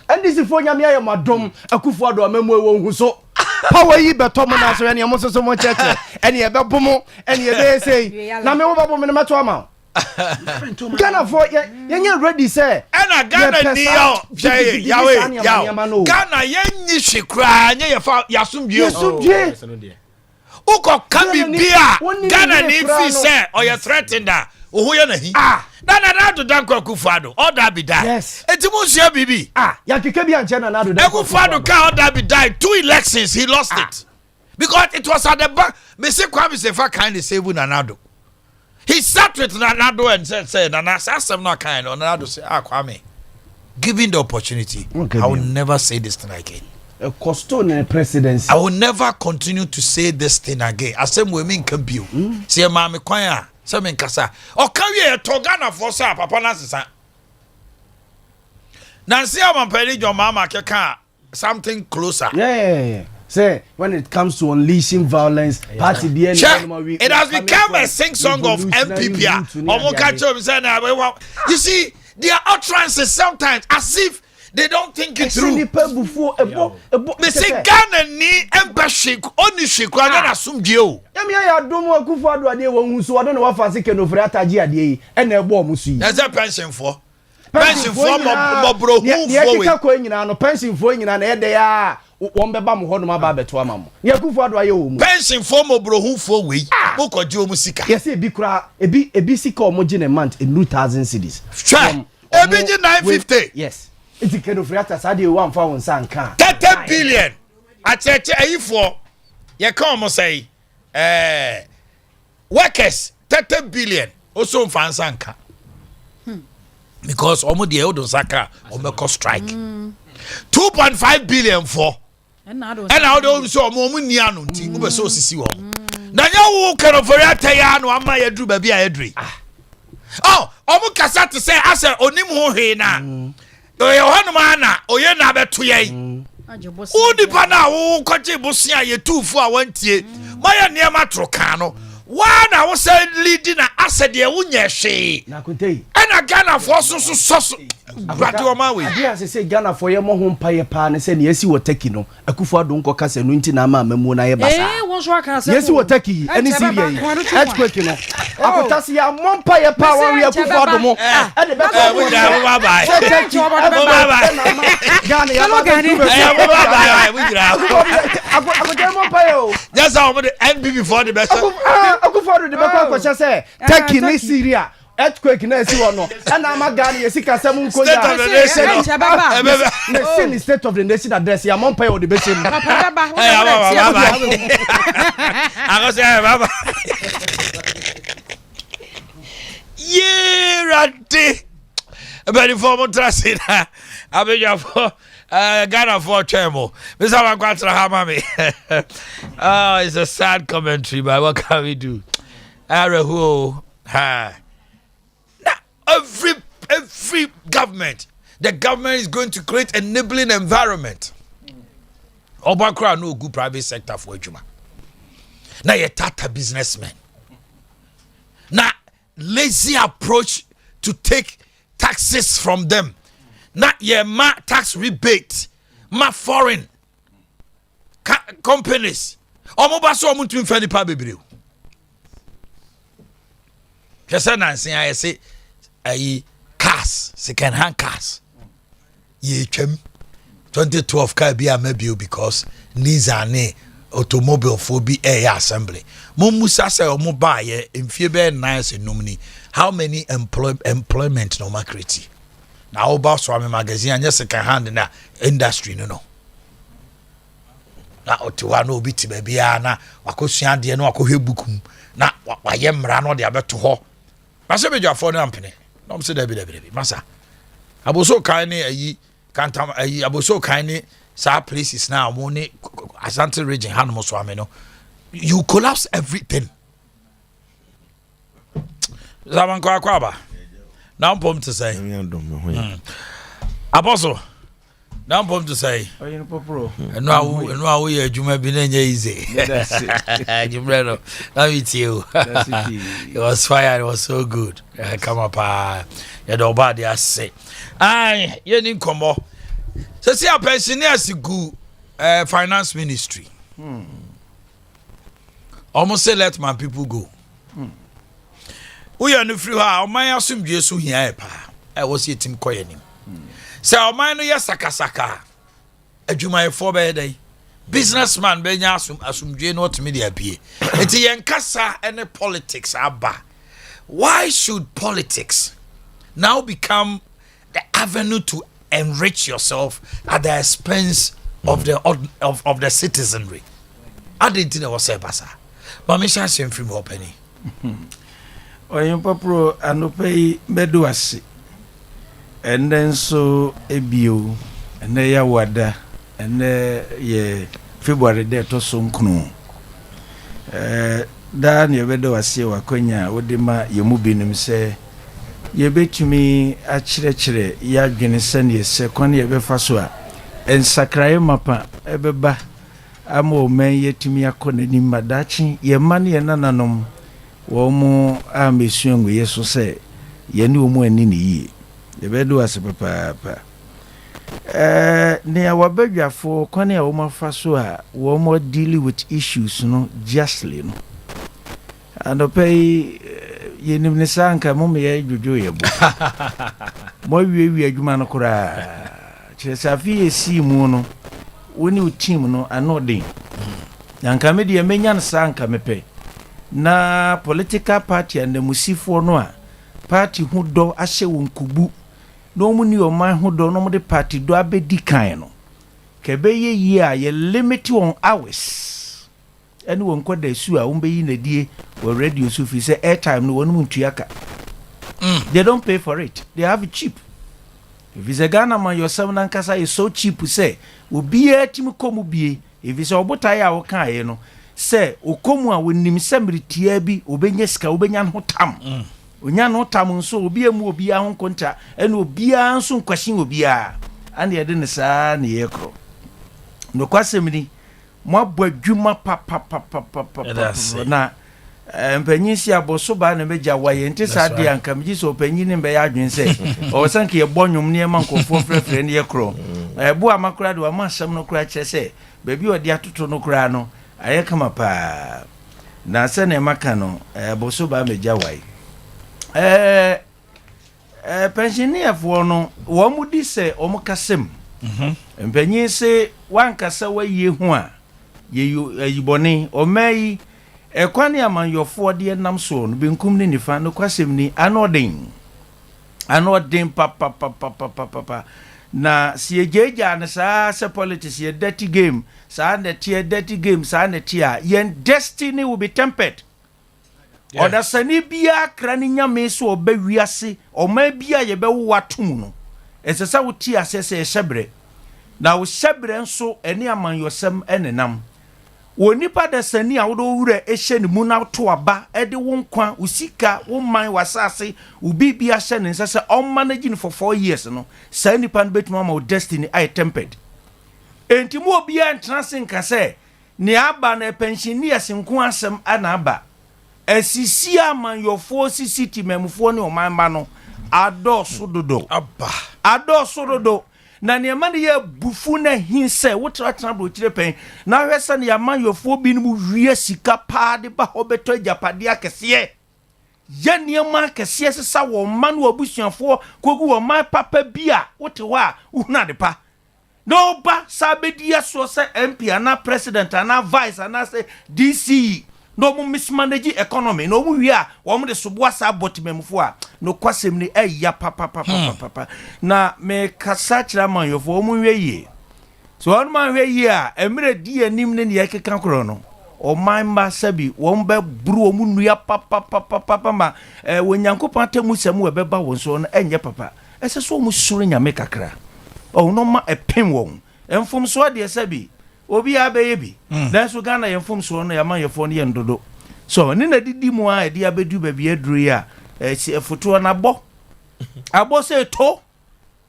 And this is for Yami Amadom, Akufo-Addo amemo won so. Power yi beto mo na so ene mo so mo church. Ene e be bomo, ene e be say. Na me wo ba bomo ne meto ama. Ghana for ye ready say. Ena Ghana ni yo, Yahweh. Ghana yenyi shikra, nye yasumdie. Uko kambi bia Ghana ni fi say or you threatened that ohu ye na hi na do dan Akufo-Addo all that be die etimu sia bibi ya keke bia nche na do Akufo-Addo ka all that be die 2 elections he lost it because it was at the back me say Kwame Sefa kind of save Nanado he sat with Nanado and said Nana asem no kind or Nanado say Kwame given the opportunity I will never say this thing again. A costone presidency. I will never continue to say this thing again. I say we mean can be. Say mama kwanya, say me nkasa. O kan we to Ghana for say papa na sesa. Nancy amampeli your mama keka something closer. Yeah. Say when it comes to unleashing violence, party BN it has become a sing song of MPP. You see, their utterances sometimes as if they don't think it through. Me say Ghana ni embassy oni shikwa na asumdie o. Yami ya domo Akufo-Addo ade wo hu so ade no wafa se kenofre ataji ade yi e na ebo omusu yi. Eze pension for mo bro hu for we. Ye ko nyina no pension for nyina na ede ya won beba mo hono ma ba beto ama mo. Ye Akufo-Addo aye wo mu. Pension for mo bro hu for we. Mo ko je omu sika. Yes e bi kura ebi sika o mo je na month 2,000 cedis. Sure. Ebi je 950. Yes. It's a kind of reactor. Sadi one for one san can 30 billion. I check for you come say workers 30 billion also fan sanka because omo de odo saka omo strike 2.5 billion for and now do so omo ni anu nti ngo be so sisi wo na nya wo kero for reactor ya no ama ya dru ba bia ya dru oh omo kasa te say ase onim ho hwe na Yohanu mana oye na beto ye udi pa na wo kwaje bosia ye tufu a wantie maya niam atroka no wana wo say leading na asede wo nye hwe na kontei ena Ghana for so brade o ma we Adea say Ghana for ye mo ho mpaye pa ne se ne yesi wo Turkey no Akufo-Addo nko kasa no nti na ma mamu na ye basa won so aka say yesi wo Turkey eni Syria yi earthquake no akotase ya mo mpaye pa wa we Akufo-Addo mo e de beto we bye Ghana ya bye we gra akote mo mpaye o just how the NB before the best Akufo-Addo de beto akosha say Turkey ni Syria earthquake na esi wono and am Ghana yesi kasam nko ya state of the nation address ya mon pay o de betim baba ye rade but for mo trasina abeja for Ghana for chemo Mr. Makwatra Hamami it's a sad commentary but what can we do Arahu ha every government, the government is going to create an enabling environment. Obakra no good private sector for Ejuma. Now you tata businessmen. Now lazy approach to take taxes from them. Now ye ma tax rebate, ma foreign companies. Omoba so omuntu mfani pa bebre. Kesa nansi I say cars, second hand cars. Ye chem 2012 car be a maybe because Nizane automobile for be air assembly. Musa say omo buy ye in fear nice in nomini. How many employment no makriti? Now about Swami magazine and just second hand in that industry no. Na otiwano biti baby na wakosua de no akohwe bukum na waye mra no de abeto ho. Mase bejo afọ no ampene. No say debi masa aboso kan ni ayi kantam ayi aboso kan ni some places now money Ashanti region Hanmo Swami no you collapse everything. Zaman kwa kwaba. Now pom to say. Apostle. Now pom to say. Oyin popro. Eno we adwuma bi na nya easy. Jumbreno. Now it's you. It was fire, it was so good. Come up ya do ba dey ase. Ai, ye ni nkomo. So see a pensioners go finance ministry. Almost say let my people go. We are no free ha, my assume Jesu here pa. I was eating koyenim. Say o man no yesakasaka. Adwuma e for be dey. Businessman be nya asumdwe no to media pie. Enti yenkasa any politics aba. Why should politics now become the avenue to enrich yourself at the expense of the citizenry? I didn't know what say basa. But me sha sem free more penny. Oyin popro anopai beduase. And then so ebio and ya wada and ye February de to so nkunu. Da ne beduase wakonya wodima yemu binim se ye betumi a chire ya dwene sane se kwan ye befa so a ensakraye mapa ebeba ama o men yetumi akona ni madachi ye mane ye nananom wo mu a mesuangu yeso se ye ni omu ani ni yi ye bedo ase papa ne awabadwafo kwan ya wo mafa so a wo mo deal with issues no justly no and pay ye nim ne sanka mo me ye dwodwo ye bo mo wie adwuma no kora chesafi esi mu no woni o team no anodin yanka me de menya no sanka mepe na political party and the musifo no a party hu do ahye won kubu no mu ni o man hu do no mu de party do abedi kan no kebe ye yi a ye limit on hours ene won kwada su a won be yi na die or radio so fi say airtime no won mu ntuaka they don't pay for it, they have it cheap. If it's a Ghana man yourself nankasa is so cheap say obi atim komu bie if it's obotai a wo kan ye no say okomu a wonim semritia bi obenye sika obenya no tam onya no tam nso obi emu obi a ho konta ene obi a nso nkwashin obi a ane ye de ne saa ne ye kro no kwasemni mo abadwuma papa na mpanyin si aboso ba na meja waye nti sade anka mji so panyin ne be ya adwen se o sanke ye bonnwom ne ma nkofo frefre ne ye kro bu amakura de wa ma asem no kura kire se baby odi atoto no kura no aye kama pa na se ne maka no aboso ba meja waye pensioner fo no wo mudi se o mukasem mpanyin se wankasa waye hu a ye yibone o mai ekwani amanyofo de nam so no benkum ne nifa no kwasem ni anodin papa na si ejeja na sa se politics ye dirty game sa na tie dirty game sa na tie yen destiny will be tempered. Yes. Oda sani bia krani nyame so obawiase o ma bia ye be watum no esesa wo tie asese shebre na wo shebre nso ene amanyosem enenam wonipa da sani a wodo wura ehye ne mu na to aba ede wo nkwa usika wo man wasase ubibia hye ne nsese on manage for 4 years no sani pan betuma ma destiny I tempered enti mu obia ntranse nka se ne aba na pensioners nko asem ana aba asisi amanyofo city memfo ne omanba no adoso dodo na ne ma ne ya bufu na hinse wotra brochire pen na hwesa ne amanyofo bi no wie sika pa de ba hobeto japade akese ya niema akese sesa wo man wo busuafo kogu wo man papa bia wote wa una de pa no ba sabedi aso se MP ana president ana vice ana se DC no mu mismanage economy no mu wi a wo mu de soboa sa botimemfo a no kwasem ni eya papa na me kasa kira man yofo mu wiye so on man wiye a emre di anim ne ye keka kro no o man ma sabi wo mbe buru o mu nua papa ma wonyankopon atemu semu e beba won so no enye papa ese so mu suru nyame kakra o no ma epem won mfomso de sabi obi abeye bi nanso Ghana ye mfomso no ya man ye fo no ye ndodo so ne na didi mu a de abedu ba bi aduru ya foto na abo se to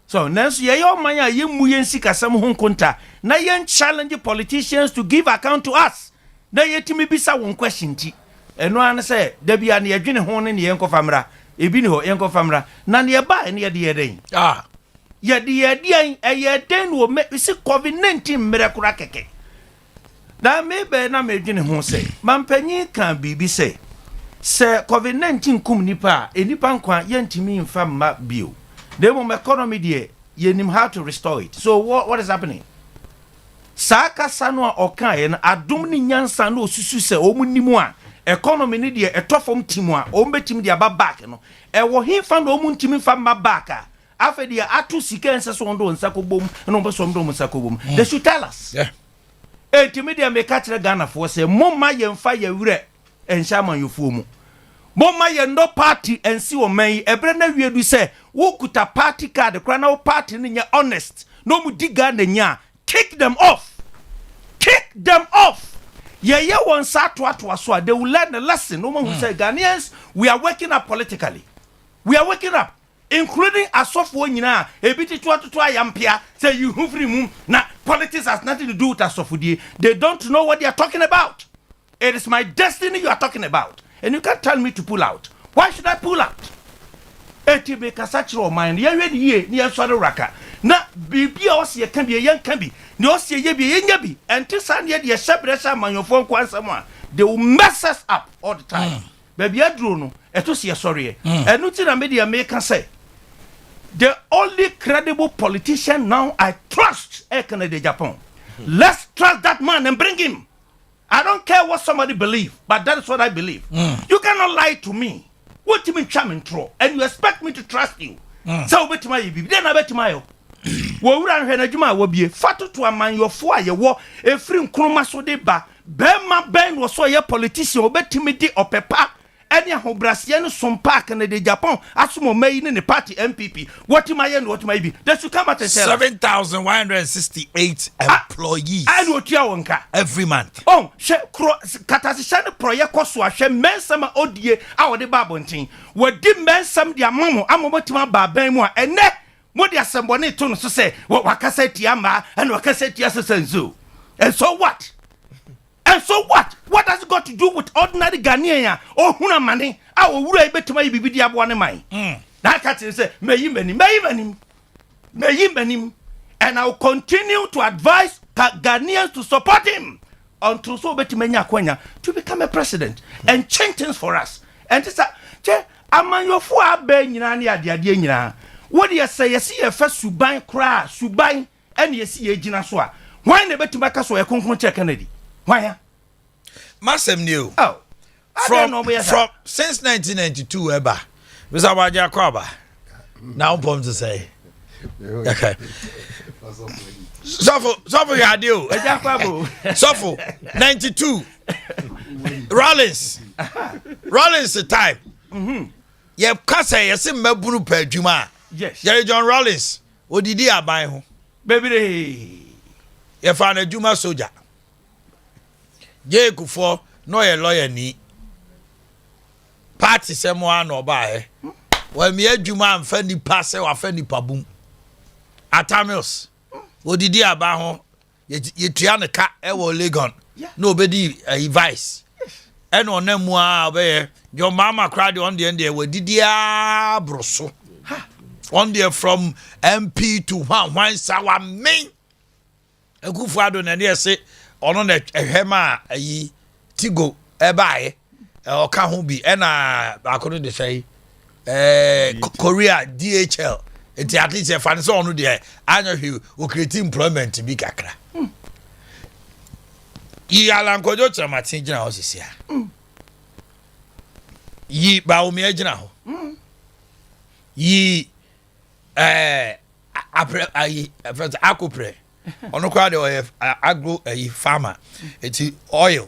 so nanso ye yo man a ye mu ye nsikasam ho nkonta na ye challenge politicians to give account to us na ye timi bisa won question ti eno an se da bia na ye dwene ho ne ye nkofamra ebi ni ho ye nkofamra na ne ye ba ne ye de ye den ye de ye den wo me si COVID-19 mrekura keke na mebe na me dwene ho se mampanyi kan bibi se COVID-19 kum nipa enipa nkwa ye ntimi mfa ma bio the moment economy there you know how to restore it. So what is happening? Saka sanwa okaye na adum ni nyansa no osusu se omunimu a economy ni there etofom timu a ombetim dia ba back no e wo himfa no omuntimi fa ma back a afa dia atu sika ense so ndo nsakobom no be so ndo nsakobom they should tell us. Yeah. Etimi dia me ka kire Ghana for say momma yemfa yewure enhya manyofuo mu. Moma ye no party and see omen ebre na wiedu say wo kuta party card kra na wo party ni nya honest no mu diga na nya kick them off ye won sa to so they will learn a lesson no man who say Ghanaians we are waking up politically including asofo nyina ebiti to ayampia say you free mum na politics has nothing to do with asofodie they don't know what they are talking about. It is my destiny you are talking about. And you can't tell me to pull out. Why should I pull out? Eti be kasachiro mind. Ye ye ni asware raka. Na bibi osie kan bi ye kan bi. Ni osie ye bi ye nya bi. Enti san ye de shebresa manyofo kwansam a they will mess us up all the time. Baby adro no eto se sorry. Enu ti na media make say the only credible politician now I trust Canada Japan. Let's trust that man and bring him. I don't care what somebody believe, but that is what I believe. You cannot lie to me. What you mean, charming throw? And you expect me to trust you? So bet my baby. Then I bet my. Wo wura hwe na djuma wo bie. Fatu to amanyofo aye wo efri nkroma so de ba. Be ma ben wo so ye politician obetimi di opepa. Any ahobrase no Sompa Canada Japan asumo mai ne party MPP what my be they should come at 7,168 employees and what you wonka every month she katasisha ne project koso ahwe mensam odie a wo de babontin wo di mensam dia mamo amobotima baban mu a ene mo de asembo ne to no so say wakasa tia ma and wakasa tia sesenzo and so what? And so what? What has it got to do with ordinary Ghanaian or huna money? Our wura betima bibidi abwane mai. That cat say may him and I will continue to advise Ghanaians to support him until so betimenya kwenya to become a president and change things for us. And this amanyofo abe nyina ne ade nyina. What you say yesi e fa suban kra suban and yesi ye gina so a. Why ne betima ka so e konkon che Kennedy? Why? Massem new. Oh. From since 1992 eba. Mr. Adea Akye Abia. Now I'm to say. Okay. Suffer you had you. Suffer 92. Rollins the time. Ye kasa ye se maburu pa adwuma. Yes. Ye John Rollins. Odidi aban ho. Baby. Ye fa na adwuma soldier. Ye kufo no ye lawyer ni party semo an oba wa mi adwuma amfa ni passe wa fa ni pabum atamios odidi aba ho ye tua ne ka e wo Legon no obedi vice e no namu a obe your mama cried on the end we didi abroso on there from MP to one sawa main ekufu ado na ne say ono na ehema ayi tigo ebae o ka ho bi e na akono de sei Korea DHL enti at least e fa ne so ono de anya hwi o create employment bi kakra yi alankojo chamatin gina ho sisia yi ba o me gina ho yi akopre ono kwa de agro farmer eti oil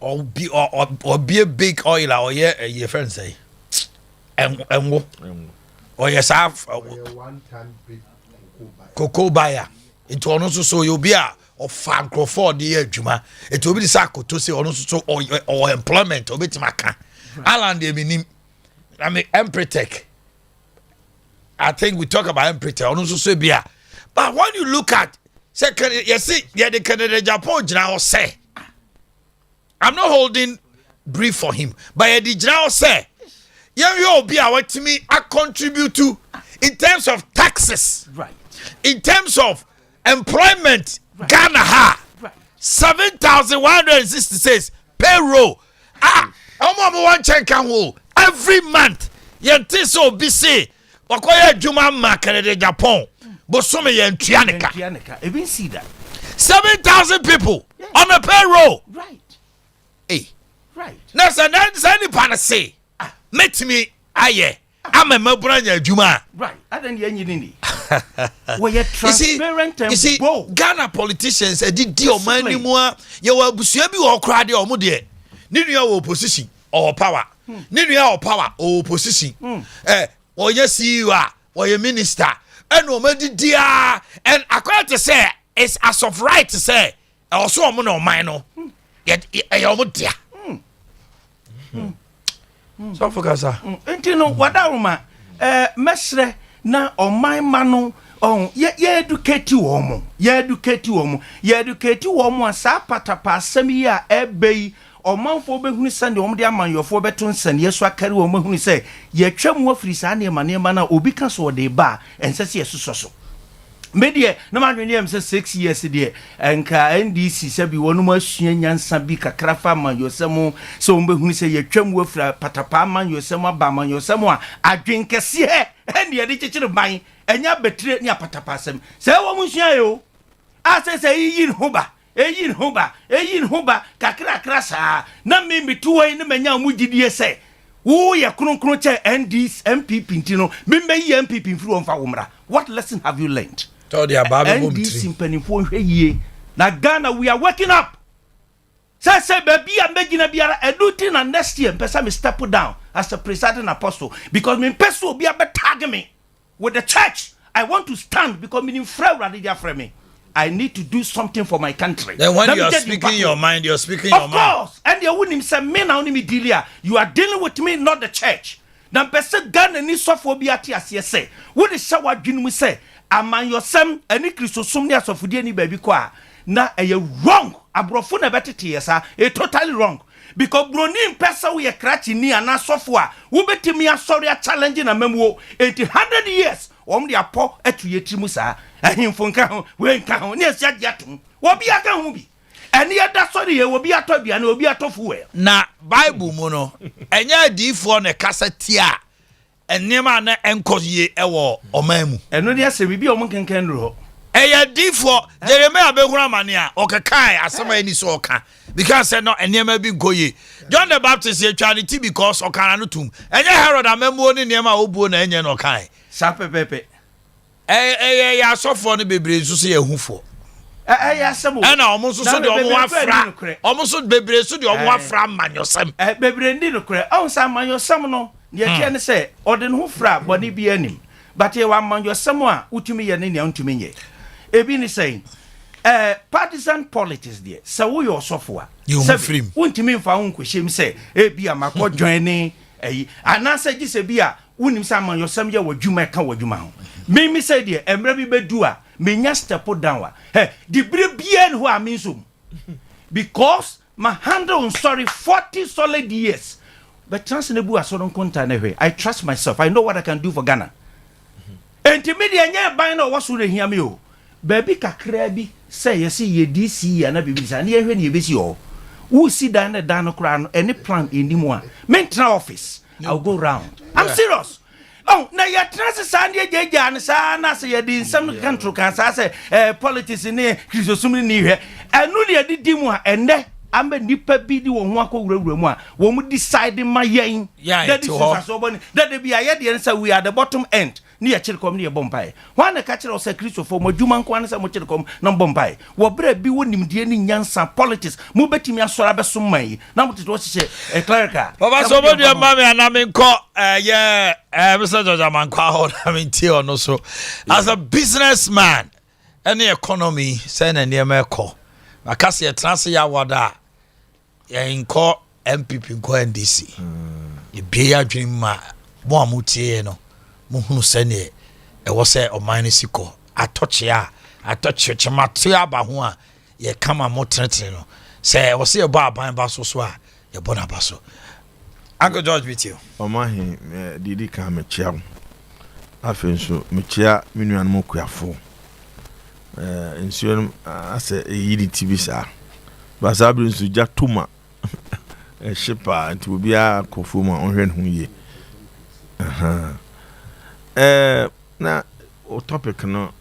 or be a big oil or your friend say and or yes half 1 ton big cocoa buyer into ono so you be a of fan Crawford the adwuma it will be the sack to say ono so or employment obetima ka Alan de minim I mean Empretech I think we talk about Empretech ono so be a but when you look at second you see the Canada Japan now say I'm not holding brief for him but the general say you be a what me I contribute to in terms of taxes Right. in terms of employment right. Ghana ha right. 7,166 payroll one check every month yente so be say wakoya juma ma Canada Japan bosome yentuanika even see that 7,000 people on a payroll right hey right now so any pan say met me aye I'm a mabranya juma right I don't hear anything we are transparent and bold. Ghana politicians did deal money more you were busua bi wo kra de o mo de ni nua wo opposition or power ni nua or power or opposition or yes you are or your minister and o madi dia and according to say it's as of right to say also o mo no man no yet o mo dia so focus enti no wadaruma mesre na oman mano on ye educate wo asa patapa asem yi a ebei omanfo behunu sande omde amanyofo beto nsane yeso akare wo mahunu se ye twam afiri sa ne ma na obi ka so de ba ensese yesoso media no madwene am say 6 years de enka NDC se bi wonu masua nyansa bi kakrafa amanyosem so ombehunu se ye twam afiri patapa amanyosem aba amanyosem a adwenkese he ene de chichire ban enya betre ni apatapa asem se wo musua yo asese yin hoba eyin hoba kakra sa na me tuwe ne manya mu gidie se wo ye kronkron che NDC MPP ntino me yi MPP mfiri won fa womra what lesson have you learned told you about NDC mpanimfo hweye na Ghana we are waking up say baby amegina biara eduti na next year pesa me step down as a presiding apostle because me peso obi abetag me with the church I want to stand because me frere dia frere me I need to do something for my country. Then when you are speaking your mind, you're speaking your mind. Of course. And you wouldn't say me now me deal. You are dealing with me, not the church. Now person Ghana ni sophobia ti as say. What is shower dream we say? Aman yosem any Christosum ni asofudie ni baby kwa. Na wrong. Abrofo na betete yesa. Totally wrong. Because broni mpesa we krachi ni ana software. Wo betimi asori a challenge na memuo 100 years. Om dia po etu yetimu sa. Ahimfo nka ho we nka ho ne asia giatum. Wo bi aka ho bi. Ene yeda sori ye wo bi ato bia na obi atofu we. Na Bible mu no enya adifo ne kasati a enema na enkoye ewo omamu. Eno dia se bibi o mo kenken ro. Eya difo Jeremiah behura mane a okekai asema ni so oka because no enema bi goye John the Baptist ye twa ne ti because okana no tum enye Herod amamu ni enema obuo na enye no kai sa pepepe ya sofo no bebre nso se yehufo ya semo na omo nso so de omo afra omo so bebre so de omo afra manyosem bebre ndi no kure on sa manyosem no ye tie ne se ode no fra boni bi anim but ye wa manyosem a utumi ye ne ne untumi nye ebi ni say partisan politics there so we your software you frame untumi mfa ho nkohyem say ebi amakọ join eyi anase gise bi a unim sa manyosem ye wadwuma ka wadwuma ho me say there emra bi bedu a menya step down wa the bien who are mean because my handle on sorry 40 solid years but chance ne bu aso don konta na hwe I trust myself I know what I can do for Ghana entimedia nya ban na wo so re hia me o baby kakra bi say yes ye DC ya na bibi sa na ye hwe na ye besi o wo si dan na dan no kra no any plan enimo a mental office I'll go round I'm serious. Oh, na ya trans sande jeja an sa na se ye din sam kantro kan sa se politics ni Christosum ni hwe enu ne didi mu a enne amba nipa bi di wo ho akowurawura mu a wo mu decide ma yen that is so boni that be aye de say we are the bottom end ni ya kyere kom ni ye bompae wa na ka kyere o se Christopher mo dwuma nko an se mo kyere kom na bompae wo bra bi wonim de ni nyansa politics mo betimi asora beso mai na mo tete wo hye clerical baba so mo de ma me anamenko yeah Mr. George Amankwa ho na me tie ono so as a businessman any economy say na ne emeko akase ye transe ya wada ye nko MPP nko NDC ye bia ya dwen ma mo amutie no mo hunu se ne e wo se Omanhene siko atoche chemate aba ho a ye kama mo tretre no se wo se ye ba aban ba so a ye bona ba so Uncle George with you Omanhene didi ka me chia afenso me chia minuan mo kuafo nsuo ase yidi tibisa basabri nsu jatuma shipa nti obia kofu ma onhwen hu ye na o topic no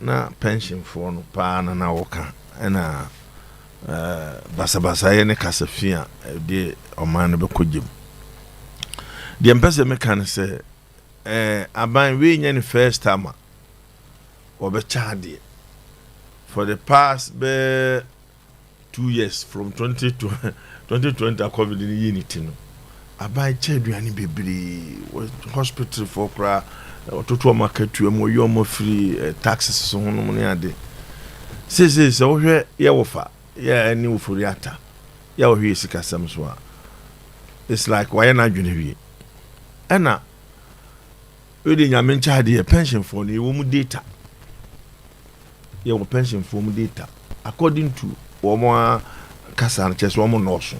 na pension for no pa na woka na basa ye ne kasafia de oman no be kogem de empese me kan se aban we nya ne first time obe chade for the past 2 years from 2020 COVID in unity no aban cheduane bebre hospital for kra ototo market mo yomo free taxes so hono ne ade se wo hwe ye wofa ye ani wo furiata ye wo hwe sika sam so a it's like why na dwene hwe ena we de nyame nchaade pension for no wo mu data ye wo pension for mu data according to wo mo kasa na chese wo mo no so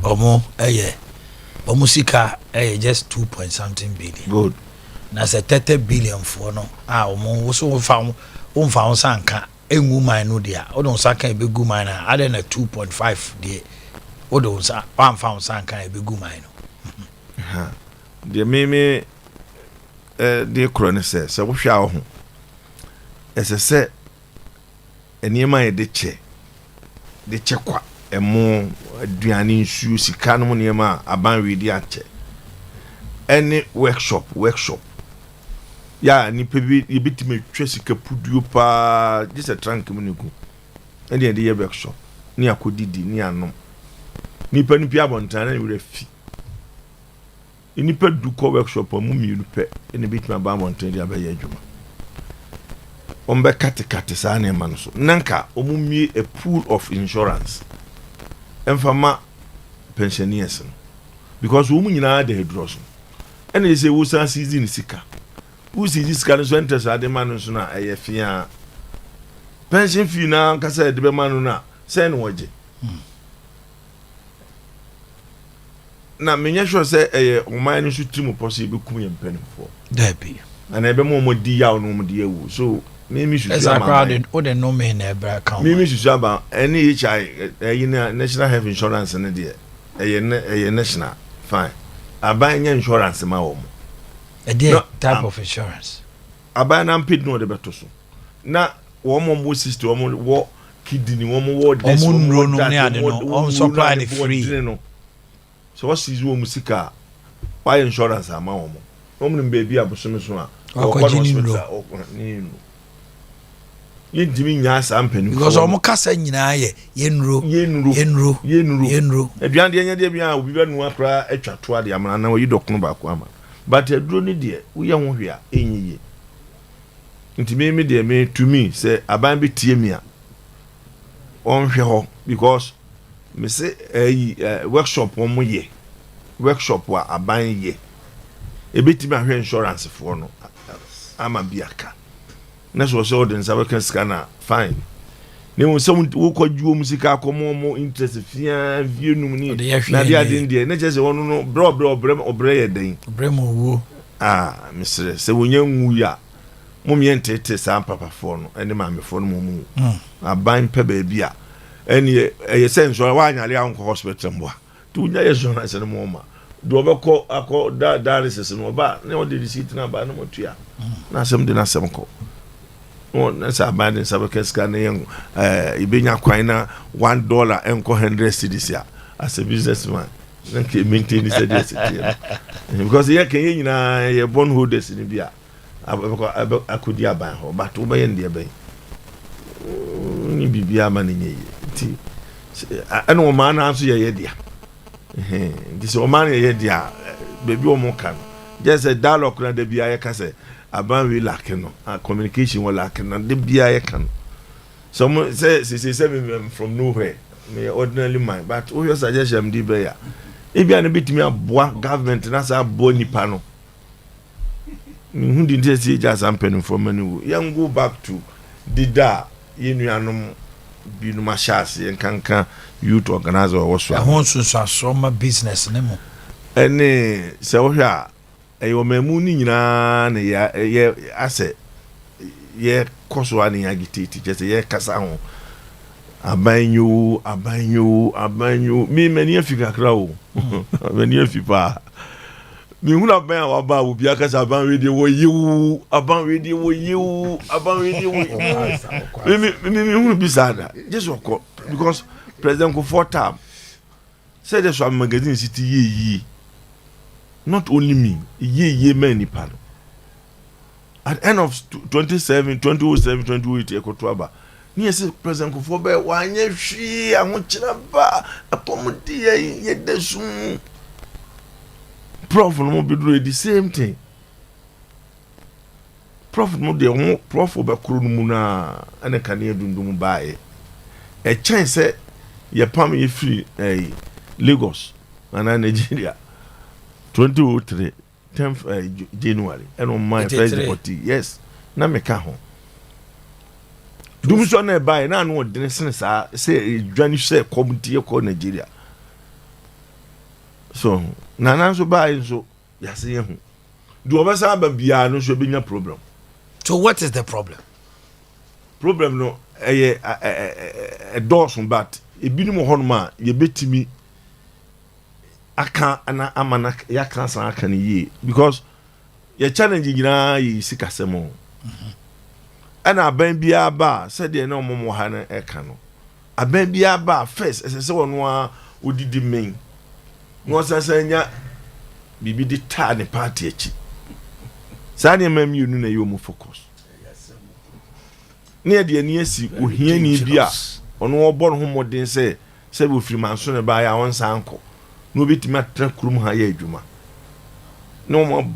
omo omusika just 2 point something billion good na se 30 billion for no omo wo so fa sanka engu man no dia o don sanka e begu man na ade na 2.5 de o don sa fa sanka e begu man no ha de meme de krone se wo hwa ho ese eniema e de che kwa emo aduane nsu sika no niema aban wedi ache any workshop ya ni pebi yebitime twa sika puduo pa just a trunk muniko and the workshop ni akodidi ni anom ni pa pia bontan na we fi ni pa du ko workshop mu mienu pe ene bitime ba bontan dia ba ye adwuma ombe kate sa na man so nanka omumie a pool of insurance enfama pensioners because wo nyina da hedros and they say wo san season sika wo season sika so enter sa de man so na ayefia pension fee na kasa de be man na say no woje na menya sure say Omanhene so trim possible kum yem penfo there be and ebe mo di ya no mo di ewu so Mimi should say crowded or the no me never account. Mimi should say about any national health insurance in the national fine. I buy insurance my home. A dear type of insurance. I buy an unpaid no the better so. Now one more sister, one more war kidney, one more this one more that one supply the free. So what is your musica? Why insurance am my home? Woman baby abusume so yendimi nya sampani because omo kasa nyina ye yenro aduan de nya de bia obi ba nu akra atwato ade amana na oyi dokno ba ko ama but aduro ni de wo ye ho hwe a enyiye ntimi me de me to me say aban bi tie me a on hwe ho because me say workshop wo mo ye workshop wa aban ye ebetimi ahwe insurance for no ama biaka na so so den sabe scanner fine ne mo so wo kwajuo musika akomo interest fia vienu ni na dia den dia na je se wono no obre ye den obre mo wo misre se wonya nwu ya mo mientete sa papa fo no ene ma me fo no mo aban pe ba bia ene ye sense wa anyale anko hospital mbo tu nya ye so na se no mo ma do obeko akọ dialysis no ba ne o de receipt na ba no motua na asem de na asem ko on sa abandon sabe scan ibenya kwan na $1 enko 100 cedis ya as a businessman na ke maintain this because here can you na your bond holders ni bia akodi aban ho but wo be ndie ben ni bibia ma ni nye ti ana wo ma na so ye dia this wo ma ye dia baby wo mo kan just a dialogue na de bia ye ka say aban we lack no communication we lack na de bia ye kan some say me from nowhere me ordinary mind but who your suggestion di be ya e bia na bitimi aboa government na sa aboa nipa no who didn't say just ampen from many young go back to dida yenuanom binu mashasi enkanka youth organizer or so won so asoma business ne mo ene se wo hwa ayo mamu ni nyina na ye ase ye koso ani agititi je se ye kasa ho abanyu mi mani afika kra o mani afipa mi huna ben wa ba wo bia kasa ban we de wo yiwu aban we de wo yiwu mi hunu bisada just wako because president ko for term said this one magazine city yi not only me ye many pan at end of 2007 2008 ekotoaba ni ese president ko for be wanye hwi ahokyina ba akomodi ye desu prof no be do the same thing prof no de prof be kro no mu na ane kane dundum baaye e chance ye pam ye free Lagos na Nigeria 2003 10th January and on my first yes na me ka ho dum so na baaye na no de ne sa say dwane say community e ko Nigeria so nana so baaye so yase ye hu do obasa ba bia no so benya problem. So what is the problem no a dawson but ebinim honoma ye betimi aka ana amana ya kansa aka ne yi because ye challenge nyina yi sikasemo ana aban bia ba said de na omomo ha na eka no aban bia ba first esese wono a odidi men no sasanya bibi di ta ne party echi sani mam you na yo mu focus ne de ani asi ohia ni bia ono obo no homoden se be ofiri manso ne ba ya won sanko no bitimi atra kurum ha ya adwuma no mo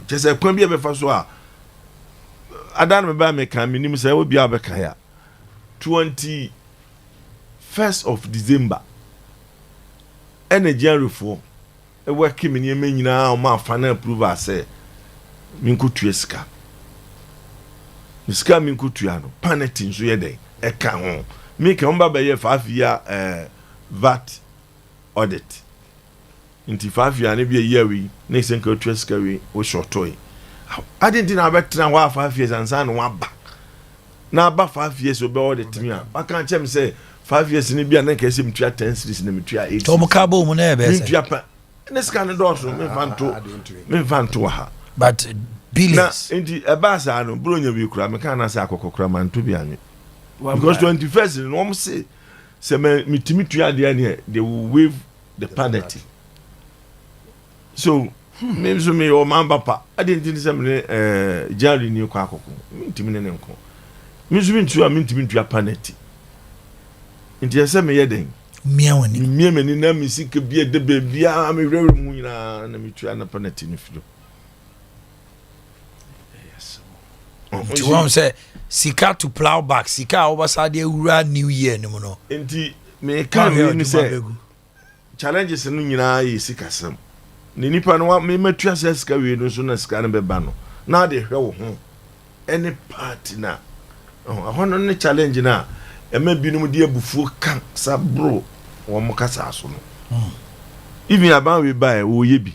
chese kwan bia be fa so a adan me ba me kan minim se wo bia be kan ya 21st of December energy reform e work me ne nyina o ma fa na approve say minkutu eska miska minkutu ano paneti nso ye den e ka ho mi ke on ba ye 5 year VAT audit inti 5 year ne bi year wi ne senka tu eska wi o shortoi adenti na betra wa 5 years ansa no aba na ba 5 years obe audit mi a aka chem say 5 years ni bia na ka ese mtua 10 series na mtua 8 to mo ka bo mu na e be se mtua pa ne ska ne do so me fanto ha but billions na inti ebasa no bronya bi kura me kan na say akokokura man to bi anwe because 21st no mo say me timitua de ane they will waive the penalty so me so me o man papa adenti say me jari ni kwa akoko ntimi ne nko me so ntua me ntimi ntua penalty nti say me yeden mia mani na me sika bia de bia me hwere mu nyina na me tua na penalty no filo. You want say sika to plow back sika obasa de ewura new year no no enti me kan ni say challenges no nyina yi sika sam ni nipa no me matua say sika we no so na sika no be ba no na de hwe wo ho any part na hono ne challenge na e ma binum de abufuo kan sabro wo mo kasa so no even about we buy wo ye bi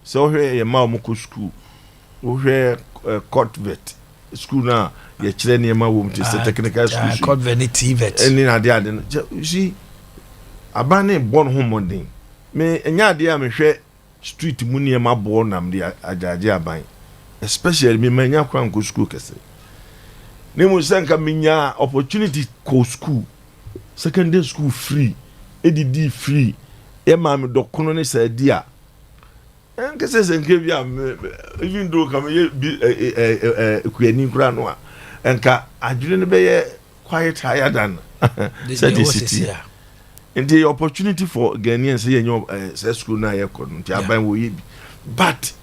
so hwe ye ma mo ko school wo hwe court vet school na ye kire ne ma wo mti technical school court vet vet eni na de ade you see abane born home modern me enya ade a me hwe street mu ne ma bo nam de ajaje aban especially me manya kwan ko school kese ne mu sanka minya opportunity ko school secondary school free EDD free ye ma me dokono ne sa di a enke se nke bi a even though kam ye kuani kura no a enka adwene ne be ye quiet higher than said city and the opportunity for Ghanaians say say school na ye kono nti aban wo ye bi but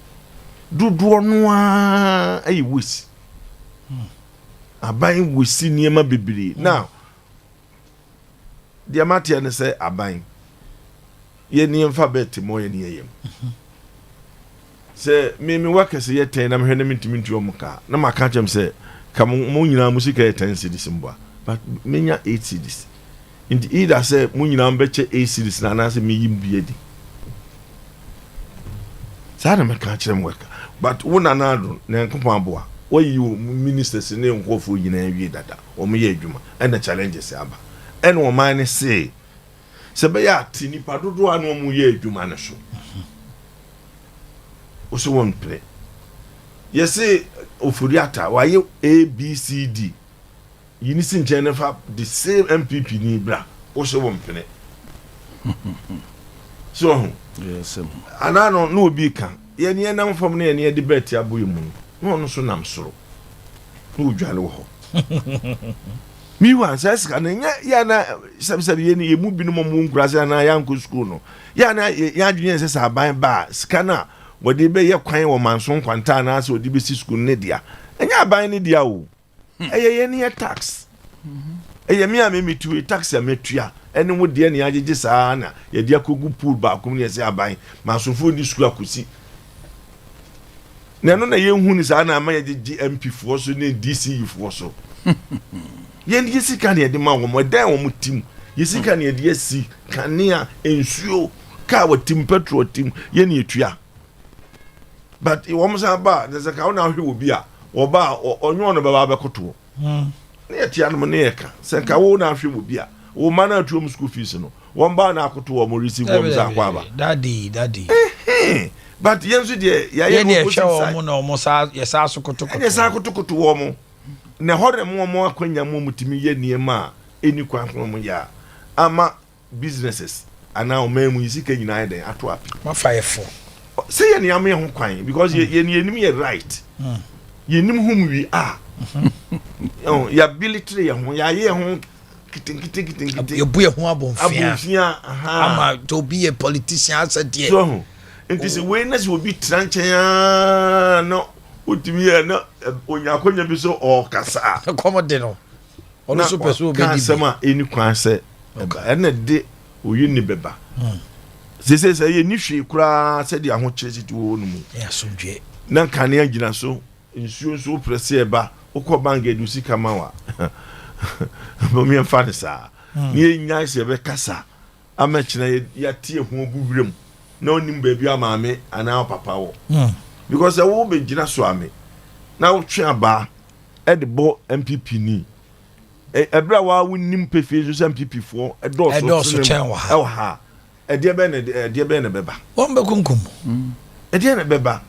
do no a wis aban wisi niema bibiri now the amatia ne say aban ye ni mfa bet mo ye ni yem say me work say ye 10 na me hwe na mentimi ntuo muka na maka chem say kam mo nyina musika ye 10 cedis mboa but menya 8 cedis inti either say mo nyina mbeche 8 cedis na na say me yim biedi sa na maka chem work but wona na do na enkopo aboa why you ministers ne nkofo nyina awie dada o mo ye adwuma and the challenges aba and wo man say se be ya ti nipa dodo anu o mo ye adwuma ne so o so won pre yes ofuriata wa ye ABCD yini sin Jennifer the same MPP ni bra o so won pre so yes anano no obi kan ye ne nam fam ne ye debate aboye mu no so nam soro no dwale wo mi wan says kan ya na sabi ye ni emu binu mo nkurase na ya nko school no ya na ya adwene se aban ba skana wodi be ye kwan wo manso kwanta na so odi be si school ne dia enya aban ne dia o ye ne tax eye mi amemi tu tax ya metua ene wo dia ne agege saa na ye dia kogu pool ba kom ne se aban manso fo di school akosi na no na ye hu ni saa na ama ye GMP fo so ne DCU fo so ye ndi sika ne de ma wo mo dan wo mutim ye sika ne de asi kanea ensuo ka wo tim petrol tim ye ne etua but wo mo sa ba de saka wo na hwe wo bi a wo ba onyo no ba ba koto ne etia no ne yeka saka wo na hwe wo bi a wo ma na atuo school fees no wo ba na akoto wo mo receive wo za kwa ba daddy but yensu de ya ye mo hwe wo no mo sa ye sa so koto wo mo na hore mo akwanya mo mutimi ye niema eni kwan mo ya ama businesses ana o memu yisika nyina eden ato api ma fire say ye niam ye ho kwan because ye nim ye right ye nim hum wi ya ability ye ho ya ye ho kitin ye bu ye ho abonfia ama to be a politician as there so it is we na so bi tranchen no utimi ya na onyakonya bi so o kasa komode no ono so peso be di sama eni kwan se ena de oyi ni beba se ye ni hwe kura se de aho chirechiti wo no mu ya sodwe na kane agina so nsuo so presse eba ukobanga edu sika mawa bo mi amfa sa ni nya se be kasa amachina ya tie ho obuwrem na onim ba bi amaame ana papa wo because I will be gina swami now chaba at the bo MPP ni ebra wa wonim pefe so MPP for a do so chen wa ha e de be ne beba won be kunkum e de ne beba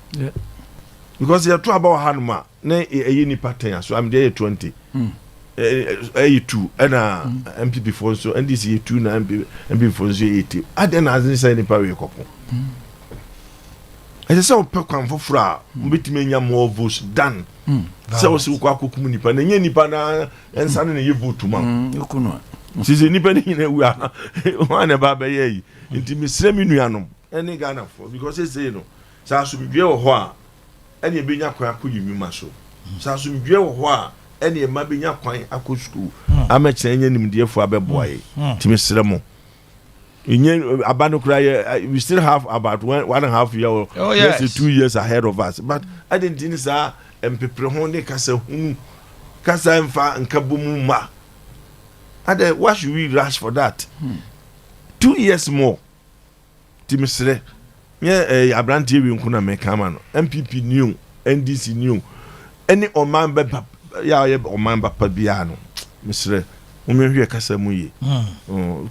because you talk about hanuma na e ni pattern so am there 20 2 na MPP for so NDC 2 na MPP for so 80 aden as ni say ni pa we kokko I say ope kwan foforo mbetime nya more votes than say o si kwa akokum nipa na nya nipa na ensa na ye vote ma yokuno sisi nipa ni na wu a wana ba ba ye nti misre mi nuanom eni Ghana for because say no sa so bidwe wo ho a eni be nya kwan akoyimi ma so sa so bidwe wo ho a eni e ma be nya kwan akọ school amachire nya nimdiefo abeboa ye nti misre mo we still have about 1.5 years or yes. 2 years ahead of us. But I didn't think so. People honey kasa mfa nkabumu ma. Why should we rush for that? 2 years more. Timisre. Yeah, Abranti we nkuna mekama no. MPP new, NDC new. Any omamba ya omamba pabiano. Misre. Umehwe kasa muye.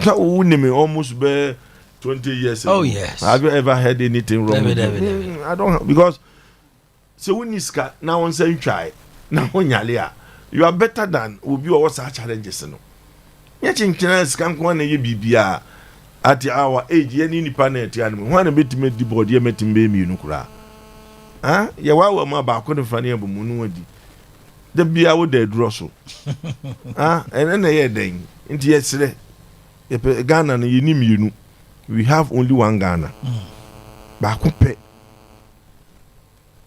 Almost be 20 years ago. Oh yes. Have you ever heard anything wrong? I don't because so when iska now on say try now nyale you are better than obi o what's challenges no. Nya chinchina iska nko na ye bibia at our age any nipa na eti anu ho na betime di board ye metim be mi nu kura ah ye wa ma ba ko ne fa ne abumu nu wadi da bia wo da duro so ah ene na ye den nti ye sire ye Ghana no yini mienu we have only one Ghana ba ko pe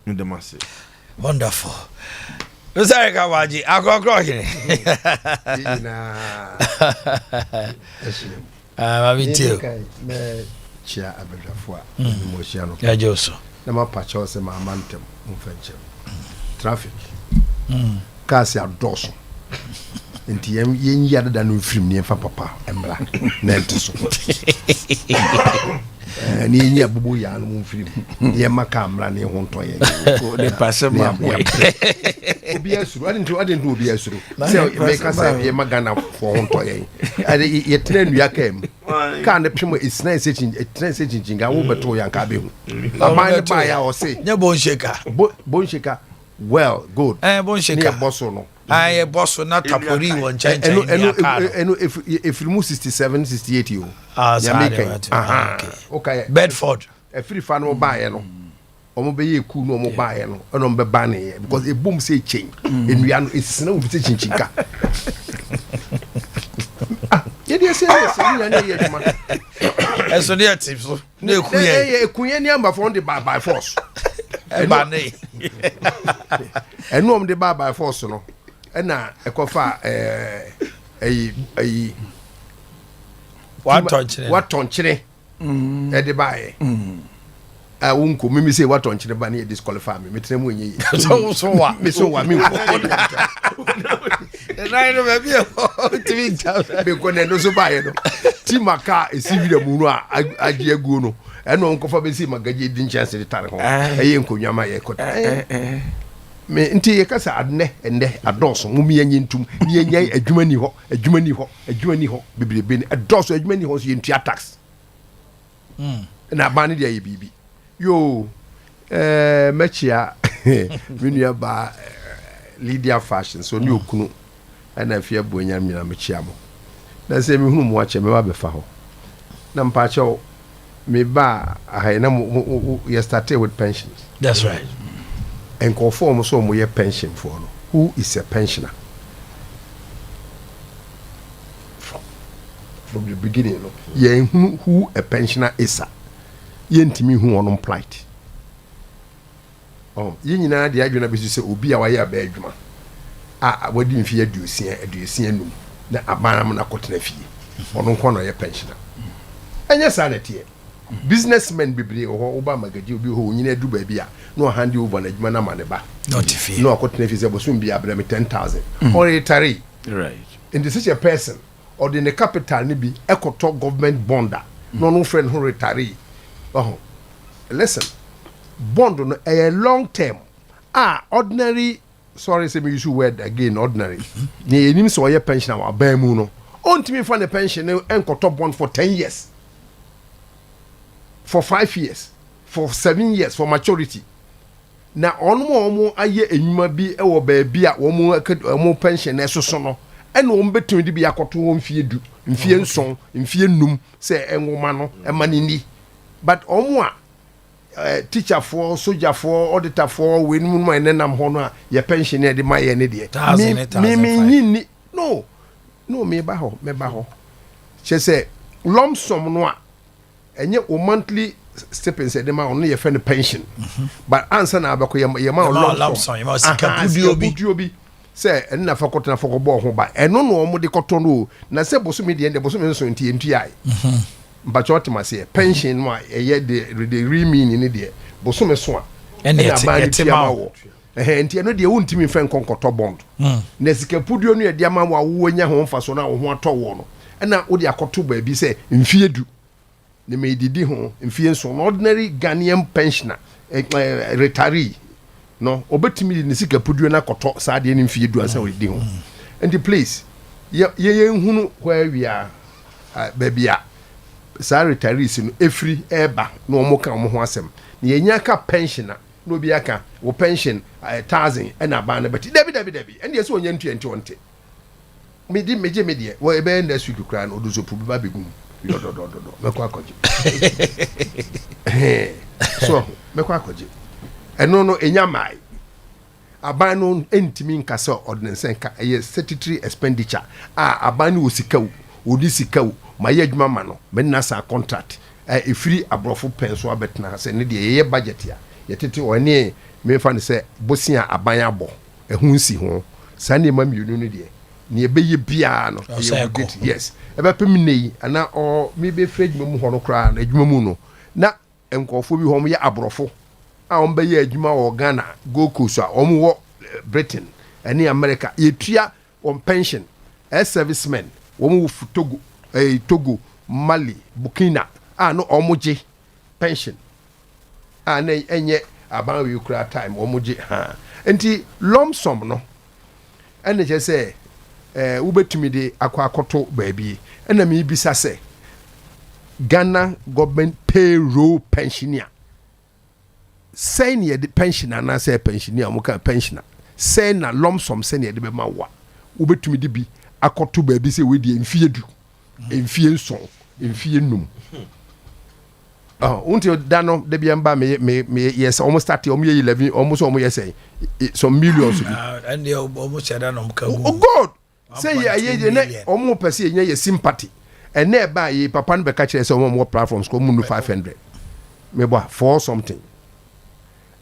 the massive wonderful Sorry, Kawaji. I go crocking. I'm too. Chia Abedafua, Mosiano. Yeah, Joso. The Mapacho, my mantem, traffic. Cassia Dawson. And TM yen yada than film near Papa, and black. Nentis. And in your bubuya and film. Near Macam running home toy. They pass him up. I didn't do BS. So make us say Magana for home toy. And you train we came. Can't the Pimo is nice sitting a transiting. I will be to young cabin. A mind by our say. No bone shaker. Bone shaker. Well, good. Bone shaker. Bossono. I a boss will not tapori one change. And if you move 67, 68, you are okay. Bedford. A free fan will buy no. Or be a cool no buy no. And on the banner because a boom say change. And we are it's no teaching chica. Yes, and so near tips. No, Queen number for the bar by force. And no, the bar by force, no. And now a cofa a what on chile at the buy. I won't come. Me say what on chile bunny disqualify me. Me tell me so what? Me so what me. And I know maybe because they no so buy no. Timaka is civil the munwa agie guno. And no uncle for be see magaji didn't chance the tarho. Ayen kunyama ye kota. Me nti ye kasa adne ende adoso mumi yentum ye nyai adwumani ho bebrebe ni adoso adwumani ho so yentua tax na ba ne dia ye bibi yo mechia menua ba Lydia fashion so ni okunu na afia bonya mina mechia mo na se me hunu mo ache me ba befa ho na mpache me ba ahai na you started with pensions. That's right. And conform so mo pension for no. Who is a pensioner? From the beginning, no. Yeah, who a pensioner is a. Yentimi who on plight. Oh, ye nyina de adwena be say obi a waye aba adwuma. Wadi mfie adusia num. Na abanam na kotena fie. Ono nko no ye pensioner. Enya sanete. Businessmen bebre ho oba magadi obi ho nyina du ba bia no hand over na adwuma na maneba not fee no akotena fi se boso bia abra me 10,000 or retire right and this is a person or the capital ni bi ekoto government bonda no friend who retire listen bond no a long term ordinary sorry say me use word again ordinary ni enim so ye pension wa ban mu no ontimi fa the pension enkoto bond for 10 years for 5 years, for 7 years, for maturity. Na omo aye enyuma bi e wo ba bia wo pension eso so no e na wo betun di bia koto wo mfie du mfie nson mfie num se enwoma no e manini but omo teacher for soldier for auditor for we num no enenam ho no ye pension e de maye ne de me no me ba ho che se lump sum no enye o monthly stipends e de ma ono ye fe ne pension but answer na abako ye ma lump sum ye ma sika obi se enna fa kotena fa ko bo ho ba eno no omo de koto no na se boso me de boso me so nti entu ai mba choti ma se pension no ye de meaning ne de boso me so a ene ye ma wo nti eno de wontimi fe nkonkoto bond na sika puduo no ye de ma wo nya ho mfa so na wo ho ato wo no na wo de akoto ba bi se mfie du ne me didi ho mfie nso ordinary Ghanaian pensioner retiree no obetimi ni sika puduo na koto saa de ni mfie du ansa we di ho and the place ye hunu where we are babia saa retirees no efri eba no omo ka omo ho asem na yenya ka pensioner no bi aka wo pension 1000 na ba na beti dabi and yes wonya ntu ente wonte medi wo ebe na suku kra no oduzo pu ba begum mekɔ akɔgye so mekɔ akɔgye ɛno no ɛnya mae aban no ɛntimi nka sɛ ɔde nsa nka ɛyɛ statutory expenditure aban no wɔ sika wo ɔdi sika wo ma yɛ adwuma ma no mɛnna saa contract ɛfiri aborɔfo pɛn so abɛtena sɛ ne deɛ yɛyɛ budget a yɛtete ɔne mefa no sɛ bosia aban abɔ ɛho nsi ho saa nneɛma mmienu no deɛ ne ɛbɛyɛ biara no yes ɛbɛpem ne yi ana mebɛfiri adwuma mu hɔ no koraa na adwuma mu no na nkɔɔfoɔ bi hɔ yɛ aborɔfo a bɛyɛ adwuma wɔ Ghana Gold Coast a wɔ Britain ɛne America yɛtua on pension servicemen wɔ Togo Mali Burkina no gye pension na ɛnyɛ aban wi kura time gye nti lump sum no ɛna kyerɛ sɛ wobɛtumi de akɔto baabi ɛna mebisa sɛ Ghana government payroll pensioner sɛ ne yɛde pension anaasɛ pensioner a moka pensioner sɛ na lump sum sɛ ne yɛde bɛma wo a wobɛtumi de bi akɔto baabi sɛ wɔdi mfie du mfie nson mfie num until dano de bi amba me yes almost start almost 11 almost almost some millions and they almost said that oh god say ye ne almost person ye sympathy and na ba ye papa no be ka kire say more platforms ko mu 500 me boy for something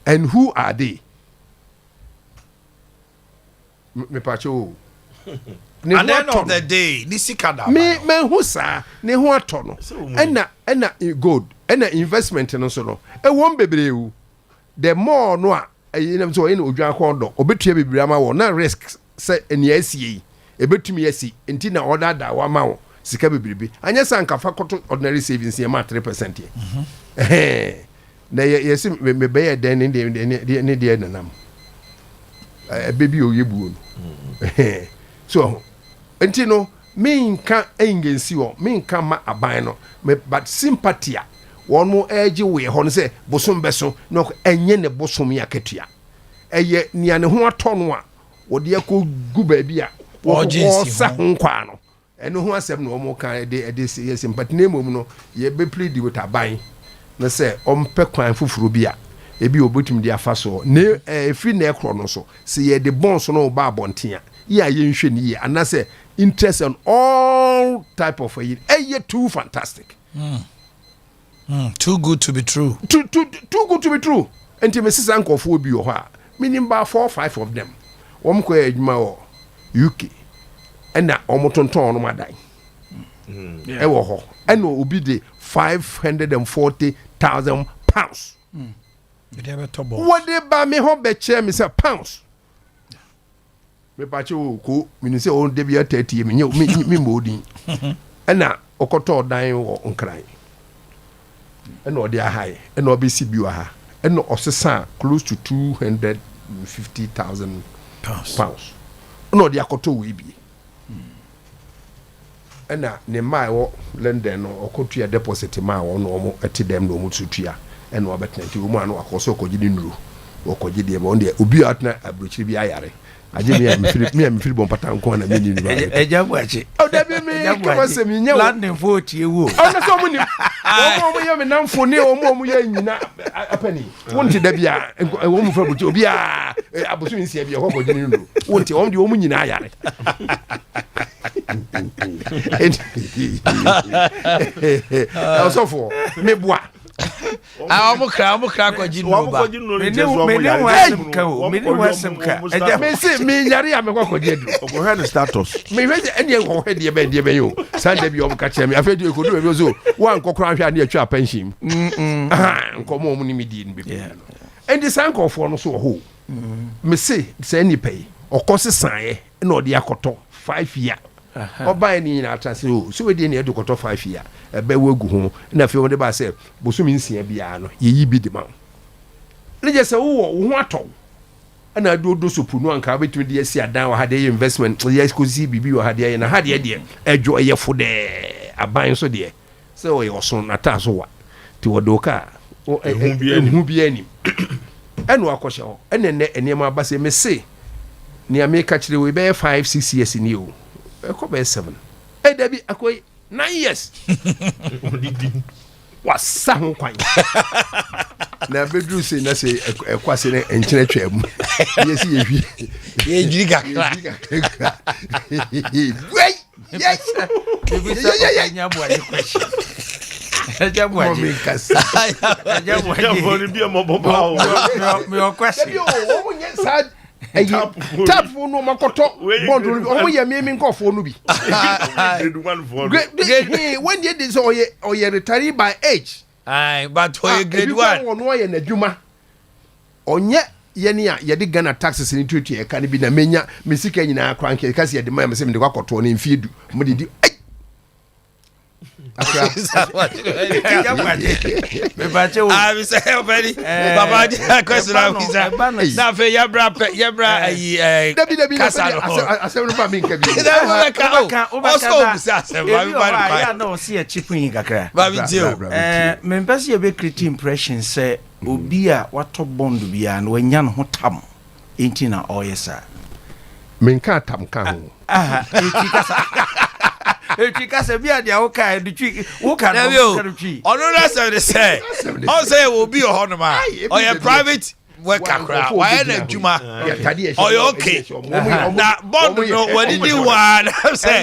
and who are they me pacho at the end of the day ni sikada me hu sa ne ho ato no ena gold ena investment no so no e won bebrewu the more no a yinam so ina odwan kondo obetua bebre ama wo na risk say eni asie e betumi asi enti na order da wa ma wo sika bebrebe anya san kafa koto ordinary savings ye ma 3% na yesi me be ye den ne de nanam bebi o yebu no so enti no minka engensi wo minka ma aban no but sympathy won mo age we ho no se bosom beso no enye ne bosom ya katua eye nia ne ho ato no a wo de akogu ba bi a wo sa nkwa no eno ho asem no mo kan de sympathy ne mom no ye be plead with aban no se ompe kwan fufuru bi a ebi obotum de afa so ne free na ekro no so se ye de bonds no ba abontia ya ye nhwe ni ye anase interest on all type of it too fantastic too good to be true too good to be true enti me sisa nkofo bi ho a minim ba 4-5 of them wom ko adwuma wo UK ena omotonton no madan e wo ho ena obi de 540,000 pounds what they ba me ho be che me say pounds me pa che o ko me say on de bia 30 me modin ena okoto dan wo nkran ena odi ahai ena obesi bi wa ha ena osesa close to 250,000 pounds ena odi akoto we bi ena ne mai wo London no okotu ya deposit ma wo no omo eti dem no omo tutua ena obetnenti wo mu anu akoso okoji ni nuru okoji de ba onde obi atna abrochiri bi ayare aje me Philip Bompata nko na me ni nuru eja Boakye o da bi me kama se mi nya land for tie wo o na so mu ni wo ye me namfo ne wo ye nyina apani wonti da bia wo mu fa buti obi a abosu nsia bia okoji ni nuru wonti wo de wo mu nyina ayare also me boa amukra kwaji no ba me wasem ka eja me se me yare ya me kwaji edu ko head status me hwe ene ko head ye be yo sande bi o ka che me afedi ko do e so wan kokora hwe ane atwa pension nkomo mu ni me di bi and the sanko for no so ho me se ni pay okosesan ye na odi akoto 5 year oba ni na atase o so we dey na edukoto 5 year ebe wegu ho na fe won ba say bosumi nsia bia no ye yi bi de ma le je se wo ho ato na do sopu no anka betumi de asi adan wa hade investment ye ko si bibi wa hade na hade de ejo ye fo de aban so de se o ye oso na ta so wa ti wodoka o hu bi ani enu akoshe ho ene enema ba se me se ni ameka kire we be 5-6 years ni o ko be 7 dabi akoy 9 years wasa ho kwan na bedru say na say ekwase ne enkyere twam yesi yehwi yejiri kakra wait yes nya bo ani question eja bo ani eja bo ni bi mo boba me o question ebi o mo nye sad tap no makoto bond o mo ye mi nkofo no bi when they did so ye retire by age but for grade 1 no ye na dwuma onye ye ne a ye de Ghana taxes ni tutu e ka ne bi na menya mesika nyina kranke ka se ye de ma me se me de kwakoto no mfiedu mo de di me bache wo ah we say very baba di question na visa na fe yabra ayi kasa asem no ba mi nka bi also bisa asem ba mi ba ya no see a chipin kakra ba mi tio me mpese ye be create impression say obi a wato bond bia na wanya no tam enti na oyesa men ka tam ka ho enti kasa enti kasa bia dia wo ka de twi wo ka no twi ono na say on say obi o hono ma o ye private worker kra why na juma oh you okay na bond no when did you want say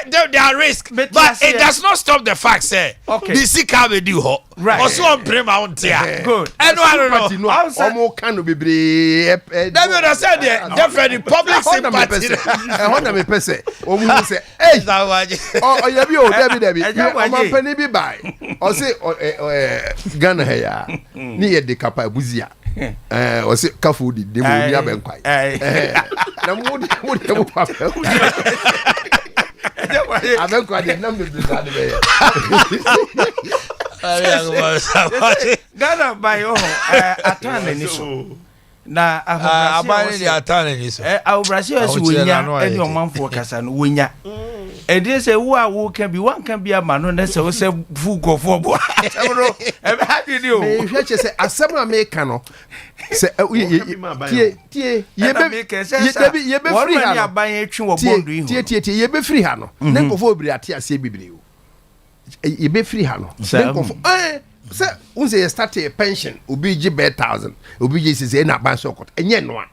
they are risk but it does not stop the fact say the sika be do ho also on prema on tia good and I don't know omo kan no bebre that you understand the public sympathy honda me pese omo say hey oh you be o debi omo pani bi buy o say Ghana ya ni ye de kapa buzia o se kafu di demo ni abenkwai na mo papa abenkwai de nam de bizade be Ghana by atana ni so na abane di atana ni so Brazil si wonya eni omanfo kasa no wonya edi se wo a wo kan bi wan kan bi ama no na se wo se fu gofo bo no e be happy ni o me hwe che se asem America no se tie ye be free ha no aban atwi wo bondo yi tie ye be free ha no ne nkofo obiri ate ase bibiri o ye be free ha no ne nkofo se unse ye start a pension obi gi be 1000 obi gi se na ban so okot enye no a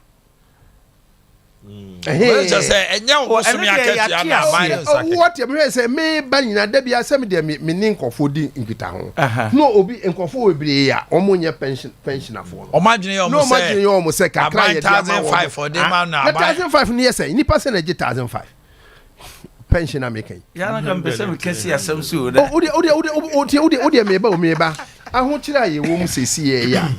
just say enya wo so mi akatia na ban what you say me ban nyina da bia se me de me nin nkofo di nkita ho no obi nkofo obiri ya omonye pension afo no imagine you no imagine you say kakra ye 1005 for them na 1005 ni say ni person na 1005 pension amaking ya na kan pese me kesi asem so o de me ba ahụ chira ye wo mu sesi ye ya